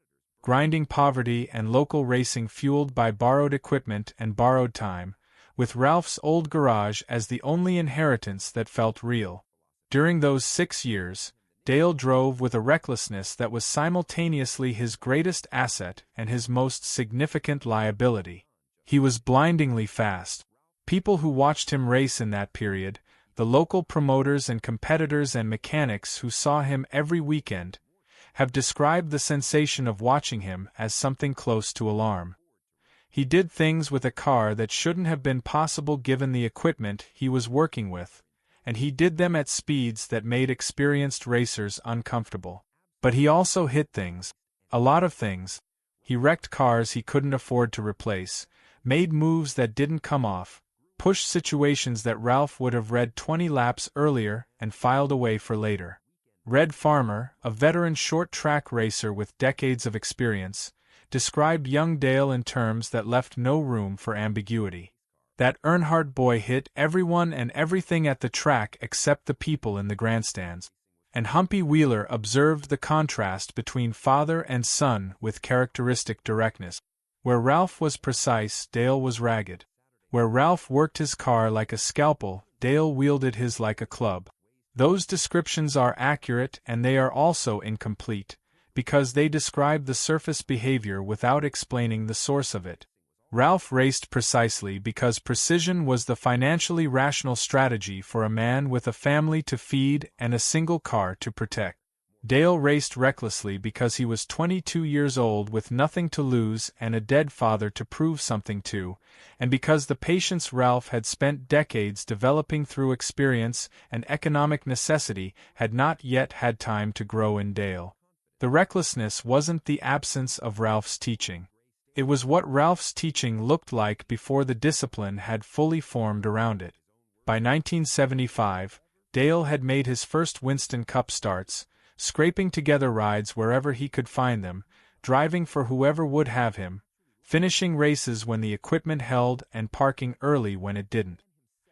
Grinding poverty and local racing fueled by borrowed equipment and borrowed time, with Ralph's old garage as the only inheritance that felt real. During those 6 years, Dale drove with a recklessness that was simultaneously his greatest asset and his most significant liability. He was blindingly fast. People who watched him race in that period, the local promoters and competitors and mechanics who saw him every weekend, have described the sensation of watching him as something close to alarm. He did things with a car that shouldn't have been possible given the equipment he was working with, and he did them at speeds that made experienced racers uncomfortable. But he also hit things. A lot of things. He wrecked cars he couldn't afford to replace, made moves that didn't come off, pushed situations that Ralph would have read 20 laps earlier and filed away for later. Red Farmer, a veteran short-track racer with decades of experience, described young Dale in terms that left no room for ambiguity. That Earnhardt boy hit everyone and everything at the track except the people in the grandstands. And Humpy Wheeler observed the contrast between father and son with characteristic directness. Where Ralph was precise, Dale was ragged. Where Ralph worked his car like a scalpel, Dale wielded his like a club. Those descriptions are accurate and they are also incomplete, because they describe the surface behavior without explaining the source of it. Ralph raced precisely because precision was the financially rational strategy for a man with a family to feed and a single car to protect. Dale raced recklessly because he was 22 years old with nothing to lose and a dead father to prove something to, and because the patience Ralph had spent decades developing through experience and economic necessity had not yet had time to grow in Dale. The recklessness wasn't the absence of Ralph's teaching. It was what Ralph's teaching looked like before the discipline had fully formed around it. By 1975, Dale had made his first Winston Cup starts, scraping together rides wherever he could find them, driving for whoever would have him, finishing races when the equipment held and parking early when it didn't.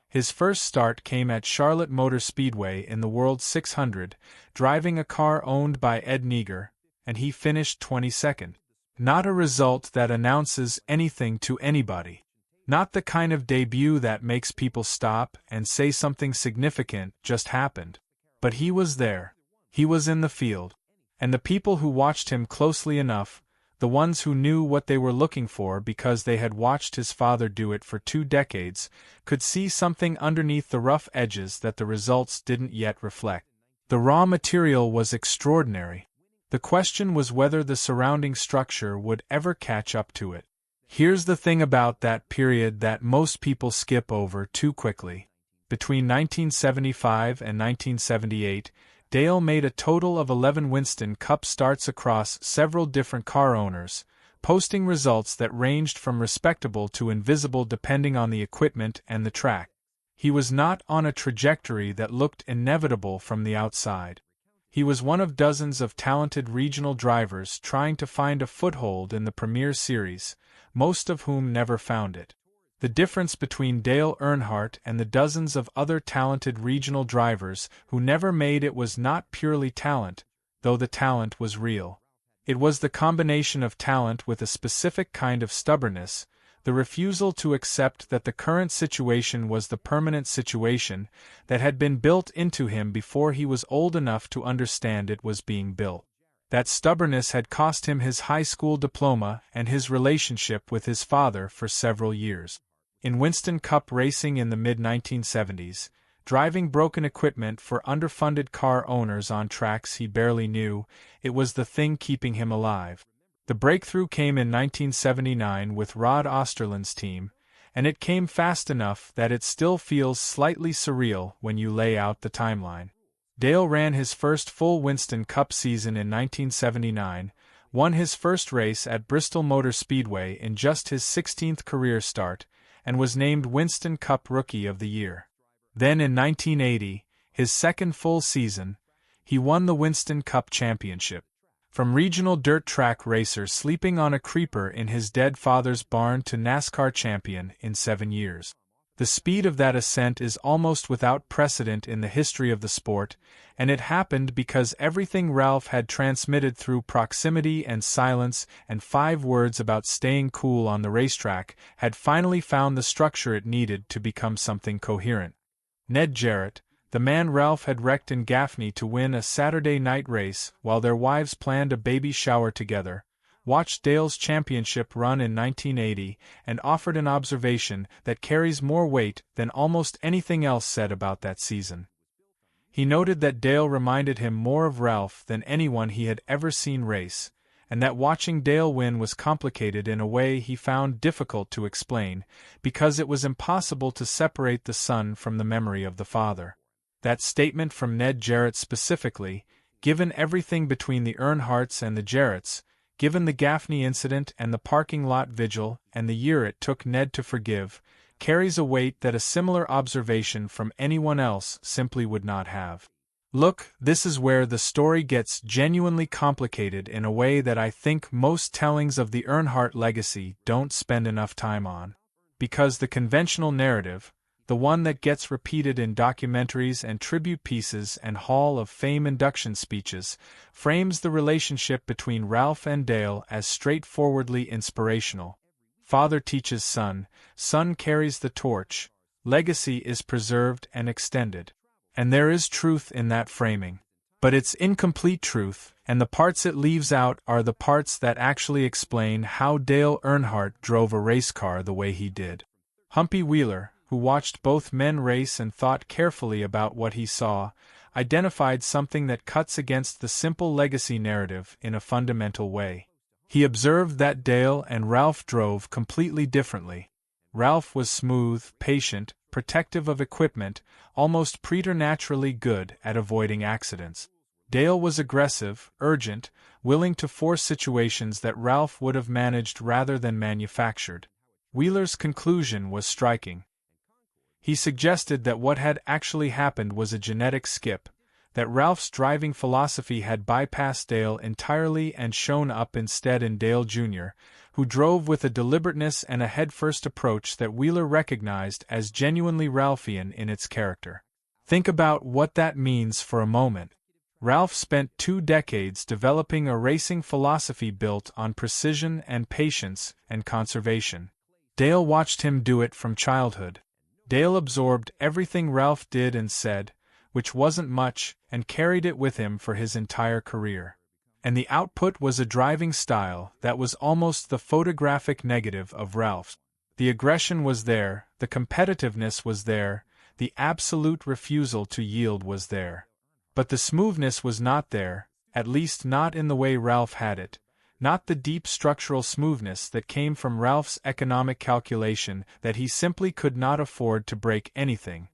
His first start came at Charlotte Motor Speedway in the World 600, driving a car owned by Ed Neeger, and he finished 22nd. Not a result that announces anything to anybody. Not the kind of debut that makes people stop and say something significant just happened. But he was there. He was in the field. And the people who watched him closely enough, the ones who knew what they were looking for because they had watched his father do it for 2 decades, could see something underneath the rough edges that the results didn't yet reflect. The raw material was extraordinary. The question was whether the surrounding structure would ever catch up to it. Here's the thing about that period that most people skip over too quickly. Between 1975 and 1978, Dale made a total of 11 Winston Cup starts across several different car owners, posting results that ranged from respectable to invisible depending on the equipment and the track. He was not on a trajectory that looked inevitable from the outside. He was one of dozens of talented regional drivers trying to find a foothold in the Premier Series, most of whom never found it. The difference between Dale Earnhardt and the dozens of other talented regional drivers who never made it was not purely talent, though the talent was real. It was the combination of talent with a specific kind of stubbornness, the refusal to accept that the current situation was the permanent situation that had been built into him before he was old enough to understand it was being built. That stubbornness had cost him his high school diploma and his relationship with his father for several years. In Winston Cup racing in the mid-1970s, driving broken equipment for underfunded car owners on tracks he barely knew, it was the thing keeping him alive. The breakthrough came in 1979 with Rod Osterland's team, and it came fast enough that it still feels slightly surreal when you lay out the timeline. Dale ran his first full Winston Cup season in 1979, won his first race at Bristol Motor Speedway in just his 16th career start, and was named Winston Cup Rookie of the Year. Then in 1980, his second full season, he won the Winston Cup Championship. From regional dirt track racer sleeping on a creeper in his dead father's barn to NASCAR champion in 7 years. The speed of that ascent is almost without precedent in the history of the sport, and it happened because everything Ralph had transmitted through proximity and silence and 5 words about staying cool on the racetrack had finally found the structure it needed to become something coherent. Ned Jarrett, the man Ralph had wrecked in Gaffney to win a Saturday night race while their wives planned a baby shower together, watched Dale's championship run in 1980 and offered an observation that carries more weight than almost anything else said about that season. He noted that Dale reminded him more of Ralph than anyone he had ever seen race, and that watching Dale win was complicated in a way he found difficult to explain, because it was impossible to separate the son from the memory of the father. That statement from Ned Jarrett specifically, given everything between the Earnhardts and the Jarretts, given the Gaffney incident and the parking lot vigil and the year it took Ned to forgive, carries a weight that a similar observation from anyone else simply would not have. Look, this is where the story gets genuinely complicated in a way that I think most tellings of the Earnhardt legacy don't spend enough time on. Because the conventional narrative, the one that gets repeated in documentaries and tribute pieces and Hall of Fame induction speeches, frames the relationship between Ralph and Dale as straightforwardly inspirational. Father teaches son, son carries the torch, legacy is preserved and extended. And there is truth in that framing. But it's incomplete truth, and the parts it leaves out are the parts that actually explain how Dale Earnhardt drove a race car the way he did. Humpy Wheeler, who watched both men race and thought carefully about what he saw, identified something that cuts against the simple legacy narrative in a fundamental way. He observed that Dale and Ralph drove completely differently. Ralph was smooth, patient, protective of equipment, almost preternaturally good at avoiding accidents. Dale was aggressive, urgent, willing to force situations that Ralph would have managed rather than manufactured. Wheeler's conclusion was striking. He suggested that what had actually happened was a genetic skip, that Ralph's driving philosophy had bypassed Dale entirely and shown up instead in Dale Jr., who drove with a deliberateness and a headfirst approach that Wheeler recognized as genuinely Ralphian in its character. Think about what that means for a moment. Ralph spent 2 decades developing a racing philosophy built on precision and patience and conservation. Dale watched him do it from childhood. Dale absorbed everything Ralph did and said, which wasn't much, and carried it with him for his entire career. And the output was a driving style that was almost the photographic negative of Ralph's. The aggression was there, the competitiveness was there, the absolute refusal to yield was there. But the smoothness was not there, at least not in the way Ralph had it, not the deep structural smoothness that came from Ralph's economic calculation that he simply could not afford to break anything.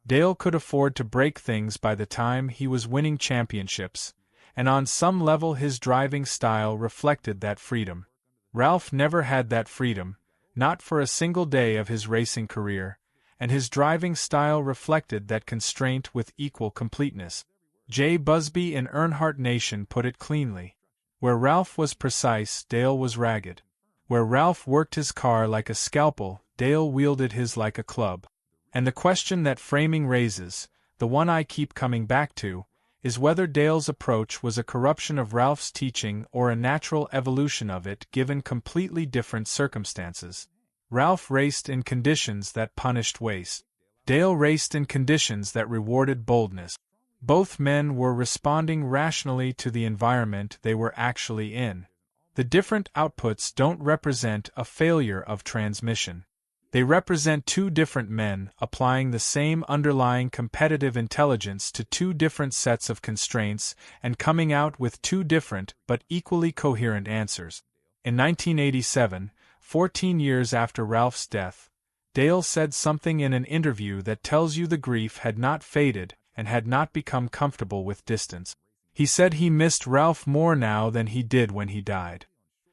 Dale could afford to break things by the time he was winning championships, and on some level his driving style reflected that freedom. Ralph never had that freedom, not for a single day of his racing career, and his driving style reflected that constraint with equal completeness. J. Busby in Earnhardt Nation put it cleanly. Where Ralph was precise, Dale was ragged. Where Ralph worked his car like a scalpel, Dale wielded his like a club. And the question that framing raises, the one I keep coming back to, is whether Dale's approach was a corruption of Ralph's teaching or a natural evolution of it given completely different circumstances. Ralph raced in conditions that punished waste. Dale raced in conditions that rewarded boldness. Both men were responding rationally to the environment they were actually in. The different outputs don't represent a failure of transmission. They represent 2 different men applying the same underlying competitive intelligence to 2 different sets of constraints and coming out with 2 different but equally coherent answers. In 1987, 14 years after Ralph's death, Dale said something in an interview that tells you the grief had not faded and had not become comfortable with distance. He said he missed Ralph more now than he did when he died.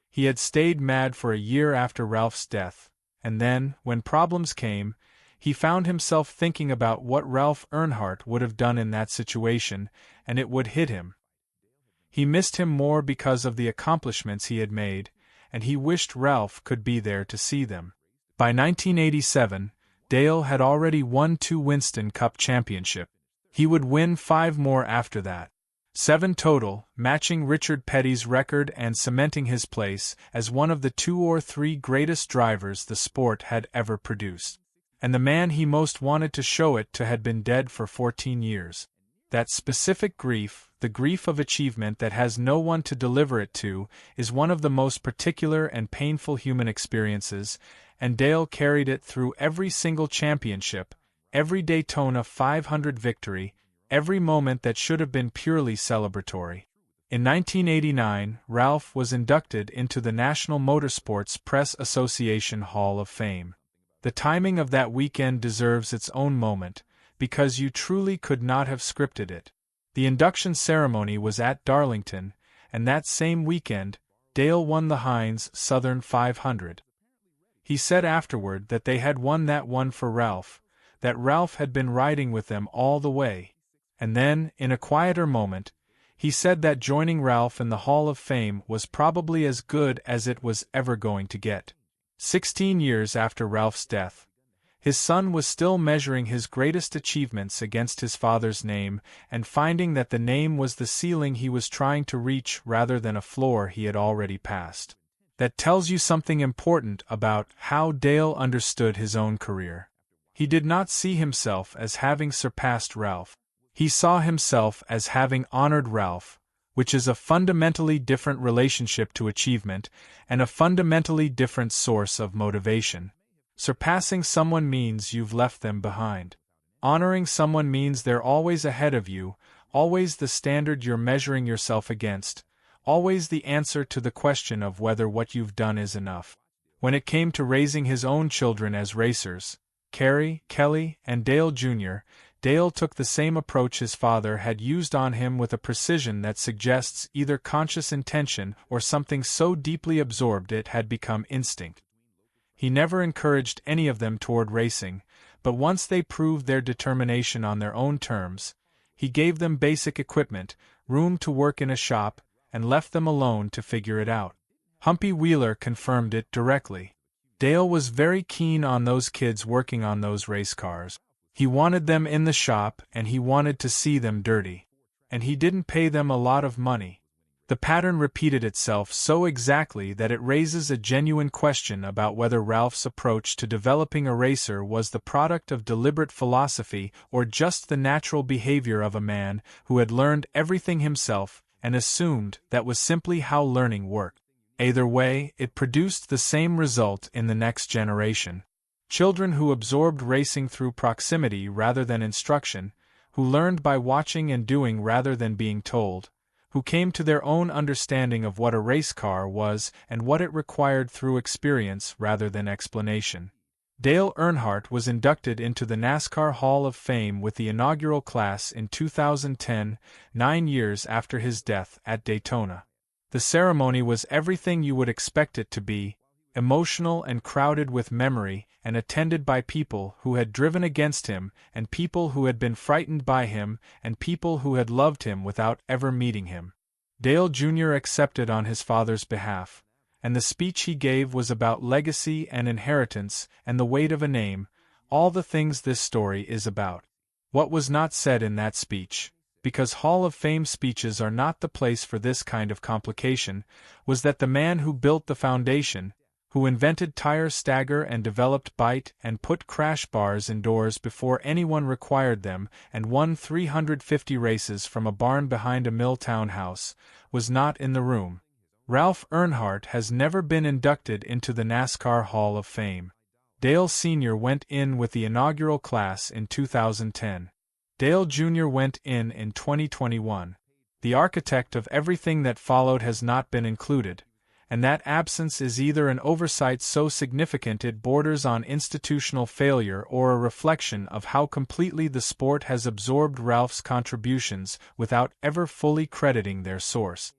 He had stayed mad for a year after Ralph's death, and then, when problems came, he found himself thinking about what Ralph Earnhardt would have done in that situation, and it would hit him. He missed him more because of the accomplishments he had made, and he wished Ralph could be there to see them. By 1987, Dale had already won 2 Winston Cup championships. He would win 5 more after that. 7 total, matching Richard Petty's record and cementing his place as one of the 2 or 3 greatest drivers the sport had ever produced. And the man he most wanted to show it to had been dead for 14 years. That specific grief, the grief of achievement that has no one to deliver it to, is one of the most particular and painful human experiences, and Dale carried it through every single championship, every Daytona 500 victory, every moment that should have been purely celebratory. In 1989, Ralph was inducted into the National Motorsports Press Association Hall of Fame. The timing of that weekend deserves its own moment, because you truly could not have scripted it. The induction ceremony was at Darlington, and that same weekend, Dale won the Heinz Southern 500. He said afterward that they had won that one for Ralph, that Ralph had been riding with them all the way. And then, in a quieter moment, he said that joining Ralph in the Hall of Fame was probably as good as it was ever going to get. 16 years after Ralph's death, his son was still measuring his greatest achievements against his father's name and finding that the name was the ceiling he was trying to reach rather than a floor he had already passed. That tells you something important about how Dale understood his own career. He did not see himself as having surpassed Ralph. He saw himself as having honored Ralph, which is a fundamentally different relationship to achievement and a fundamentally different source of motivation. Surpassing someone means you've left them behind. Honoring someone means they're always ahead of you, always the standard you're measuring yourself against, always the answer to the question of whether what you've done is enough. When it came to raising his own children as racers, Kerry, Kelly, and Dale Jr., Dale took the same approach his father had used on him with a precision that suggests either conscious intention or something so deeply absorbed it had become instinct. He never encouraged any of them toward racing, but once they proved their determination on their own terms, He gave them basic equipment, room to work in a shop, and left them alone to figure it out. Humpy Wheeler confirmed it directly. Dale was very keen on those kids working on those race cars. He wanted them in the shop and he wanted to see them dirty. And he didn't pay them a lot of money. The pattern repeated itself so exactly that it raises a genuine question about whether Ralph's approach to developing a racer was the product of deliberate philosophy or just the natural behavior of a man who had learned everything himself and assumed that was simply how learning worked. Either way, it produced the same result in the next generation. Children who absorbed racing through proximity rather than instruction, who learned by watching and doing rather than being told, who came to their own understanding of what a race car was and what it required through experience rather than explanation. Dale Earnhardt was inducted into the NASCAR Hall of Fame with the inaugural class in 2010, 9 years after his death at Daytona. The ceremony was everything you would expect it to be, emotional and crowded with memory, and attended by people who had driven against him, and people who had been frightened by him, and people who had loved him without ever meeting him. Dale Jr. accepted on his father's behalf, and the speech he gave was about legacy and inheritance and the weight of a name, all the things this story is about. What was not said in that speech, because Hall of Fame speeches are not the place for this kind of complication, was that the man who built the foundation, who invented tire stagger and developed bite and put crash bars indoors before anyone required them and won 350 races from a barn behind a mill townhouse, was not in the room. Ralph Earnhardt has never been inducted into the NASCAR Hall of Fame. Dale Sr. went in with the inaugural class in 2010. Dale Jr. went in 2021. The architect of everything that followed has not been included, and that absence is either an oversight so significant it borders on institutional failure or a reflection of how completely the sport has absorbed Ralph's contributions without ever fully crediting their source.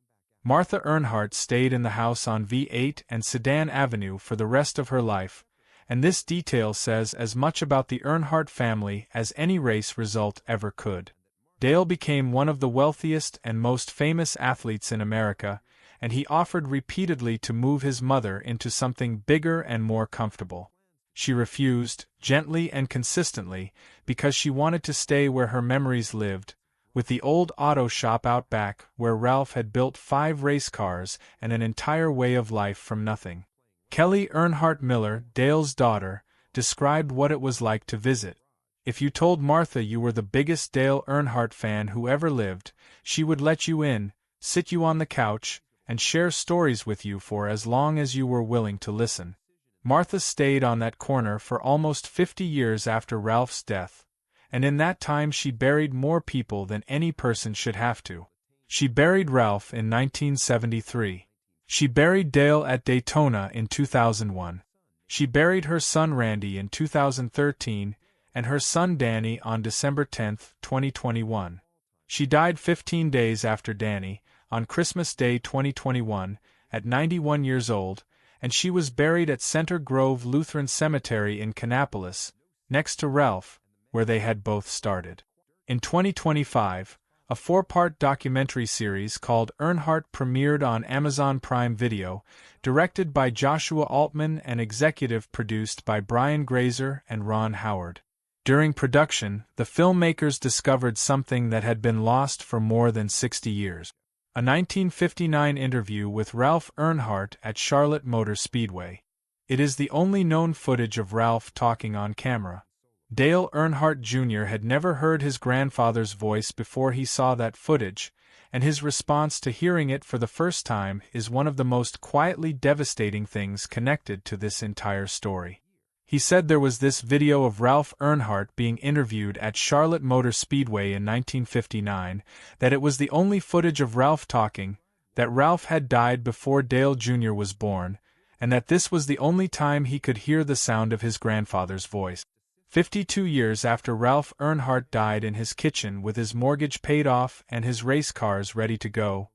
Martha Earnhardt stayed in the house on V8 and Sedan Avenue for the rest of her life, and this detail says as much about the Earnhardt family as any race result ever could. Dale became one of the wealthiest and most famous athletes in America, and he offered repeatedly to move his mother into something bigger and more comfortable. She refused, gently and consistently, because she wanted to stay where her memories lived, with the old auto shop out back where Ralph had built 5 race cars and an entire way of life from nothing. Kelly Earnhardt Miller, Dale's daughter, described what it was like to visit. If you told Martha you were the biggest Dale Earnhardt fan who ever lived, she would let you in, sit you on the couch, and share stories with you for as long as you were willing to listen. Martha stayed on that corner for almost 50 years after Ralph's death, and in that time she buried more people than any person should have to. She buried Ralph in 1973. She buried Dale at Daytona in 2001. She buried her son Randy in 2013, and her son Danny on December 10, 2021. She died 15 days after Danny, on Christmas Day 2021, at 91 years old, and she was buried at Center Grove Lutheran Cemetery in Kannapolis, next to Ralph, where they had both started. In 2025, a 4-part documentary series called Earnhardt premiered on Amazon Prime Video, directed by Joshua Altman and executive produced by Brian Grazer and Ron Howard. During production, the filmmakers discovered something that had been lost for more than 60 years. A 1959 interview with Ralph Earnhardt at Charlotte Motor Speedway. It is the only known footage of Ralph talking on camera. Dale Earnhardt Jr. had never heard his grandfather's voice before he saw that footage, and his response to hearing it for the first time is one of the most quietly devastating things connected to this entire story. He said there was this video of Ralph Earnhardt being interviewed at Charlotte Motor Speedway in 1959, that it was the only footage of Ralph talking, that Ralph had died before Dale Jr. was born, and that this was the only time he could hear the sound of his grandfather's voice. 52 years after Ralph Earnhardt died in his kitchen with his mortgage paid off and his race cars ready to go,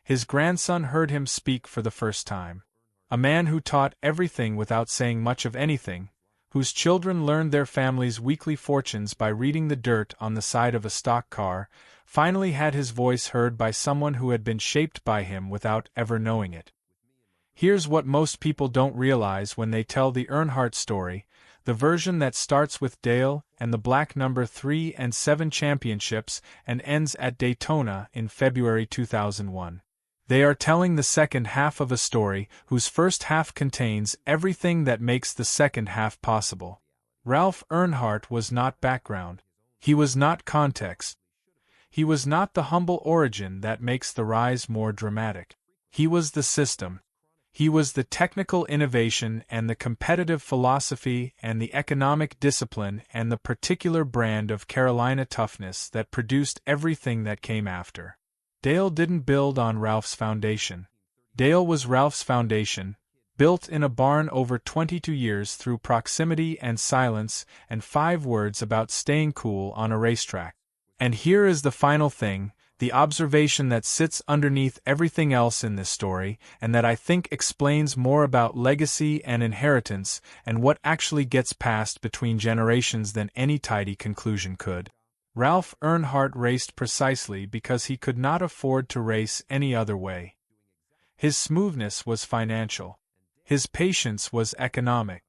his grandson heard him speak for the first time. A man who taught everything without saying much of anything, whose children learned their family's weekly fortunes by reading the dirt on the side of a stock car, finally had his voice heard by someone who had been shaped by him without ever knowing it. Here's what most people don't realize when they tell the Earnhardt story, the version that starts with Dale and the black number 3 and 7 championships and ends at Daytona in February 2001. They are telling the second half of a story whose first half contains everything that makes the second half possible. Ralph Earnhardt was not background. He was not context. He was not the humble origin that makes the rise more dramatic. He was the system. He was the technical innovation and the competitive philosophy and the economic discipline and the particular brand of Carolina toughness that produced everything that came after. Dale didn't build on Ralph's foundation. Dale was Ralph's foundation, built in a barn over 22 years through proximity and silence and 5 words about staying cool on a racetrack. And here is the final thing, the observation that sits underneath everything else in this story, and that I think explains more about legacy and inheritance and what actually gets passed between generations than any tidy conclusion could. Ralph Earnhardt raced precisely because he could not afford to race any other way. His smoothness was financial. His patience was economic.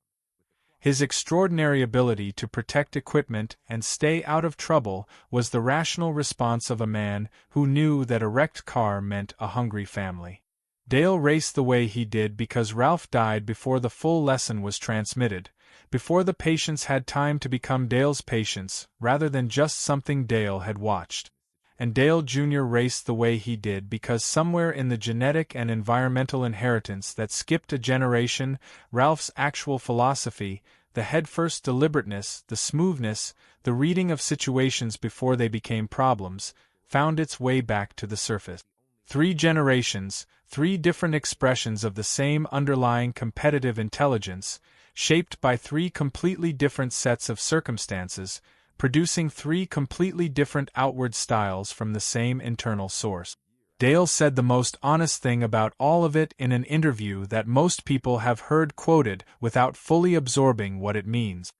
His extraordinary ability to protect equipment and stay out of trouble was the rational response of a man who knew that a wrecked car meant a hungry family. Dale raced the way he did because Ralph died before the full lesson was transmitted, before the patience had time to become Dale's patience rather than just something Dale had watched. And Dale Jr. raced the way he did because somewhere in the genetic and environmental inheritance that skipped a generation, Ralph's actual philosophy, the headfirst deliberateness, the smoothness, the reading of situations before they became problems, found its way back to the surface. 3 generations, 3 different expressions of the same underlying competitive intelligence, shaped by 3 completely different sets of circumstances, producing 3 completely different outward styles from the same internal source. Dale said the most honest thing about all of it in an interview that most people have heard quoted without fully absorbing what it means.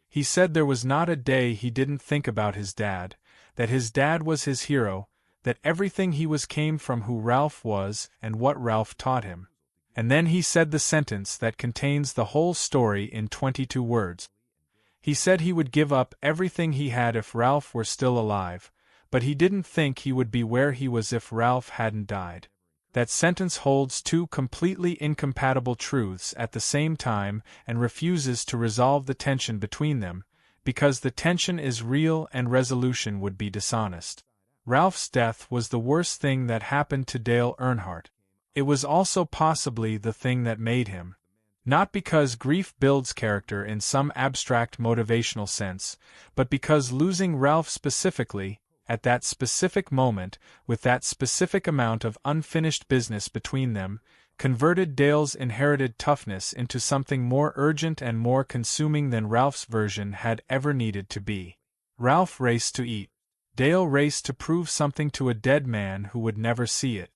He said there was not a day he didn't think about his dad, that his dad was his hero, that everything he was came from who Ralph was and what Ralph taught him. And then he said the sentence that contains the whole story in 22 words. He said he would give up everything he had if Ralph were still alive, but he didn't think he would be where he was if Ralph hadn't died. That sentence holds 2 completely incompatible truths at the same time and refuses to resolve the tension between them, because the tension is real and resolution would be dishonest. Ralph's death was the worst thing that happened to Dale Earnhardt. It was also possibly the thing that made him. Not because grief builds character in some abstract motivational sense, but because losing Ralph specifically, at that specific moment, with that specific amount of unfinished business between them, converted Dale's inherited toughness into something more urgent and more consuming than Ralph's version had ever needed to be. Ralph raced to eat. Dale raced to prove something to a dead man who would never see it.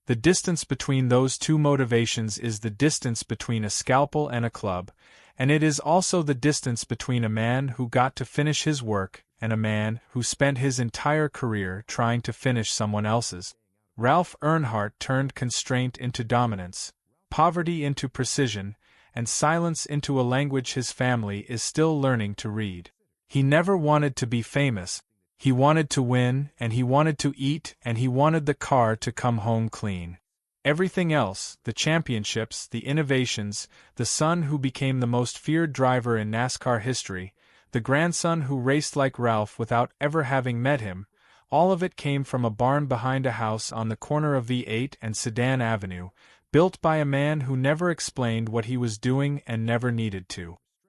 The distance between those 2 motivations is the distance between a scalpel and a club, and it is also the distance between a man who got to finish his work and a man who spent his entire career trying to finish someone else's. Ralph Earnhardt turned constraint into dominance, poverty into precision, and silence into a language his family is still learning to read. He never wanted to be famous. He wanted to win, and he wanted to eat, and he wanted the car to come home clean. Everything else, the championships, the innovations, the son who became the most feared driver in NASCAR history, the grandson who raced like Ralph without ever having met him, all of it came from a barn behind a house on the corner of V8 and Sedan Avenue, built by a man who never explained what he was doing and never needed to.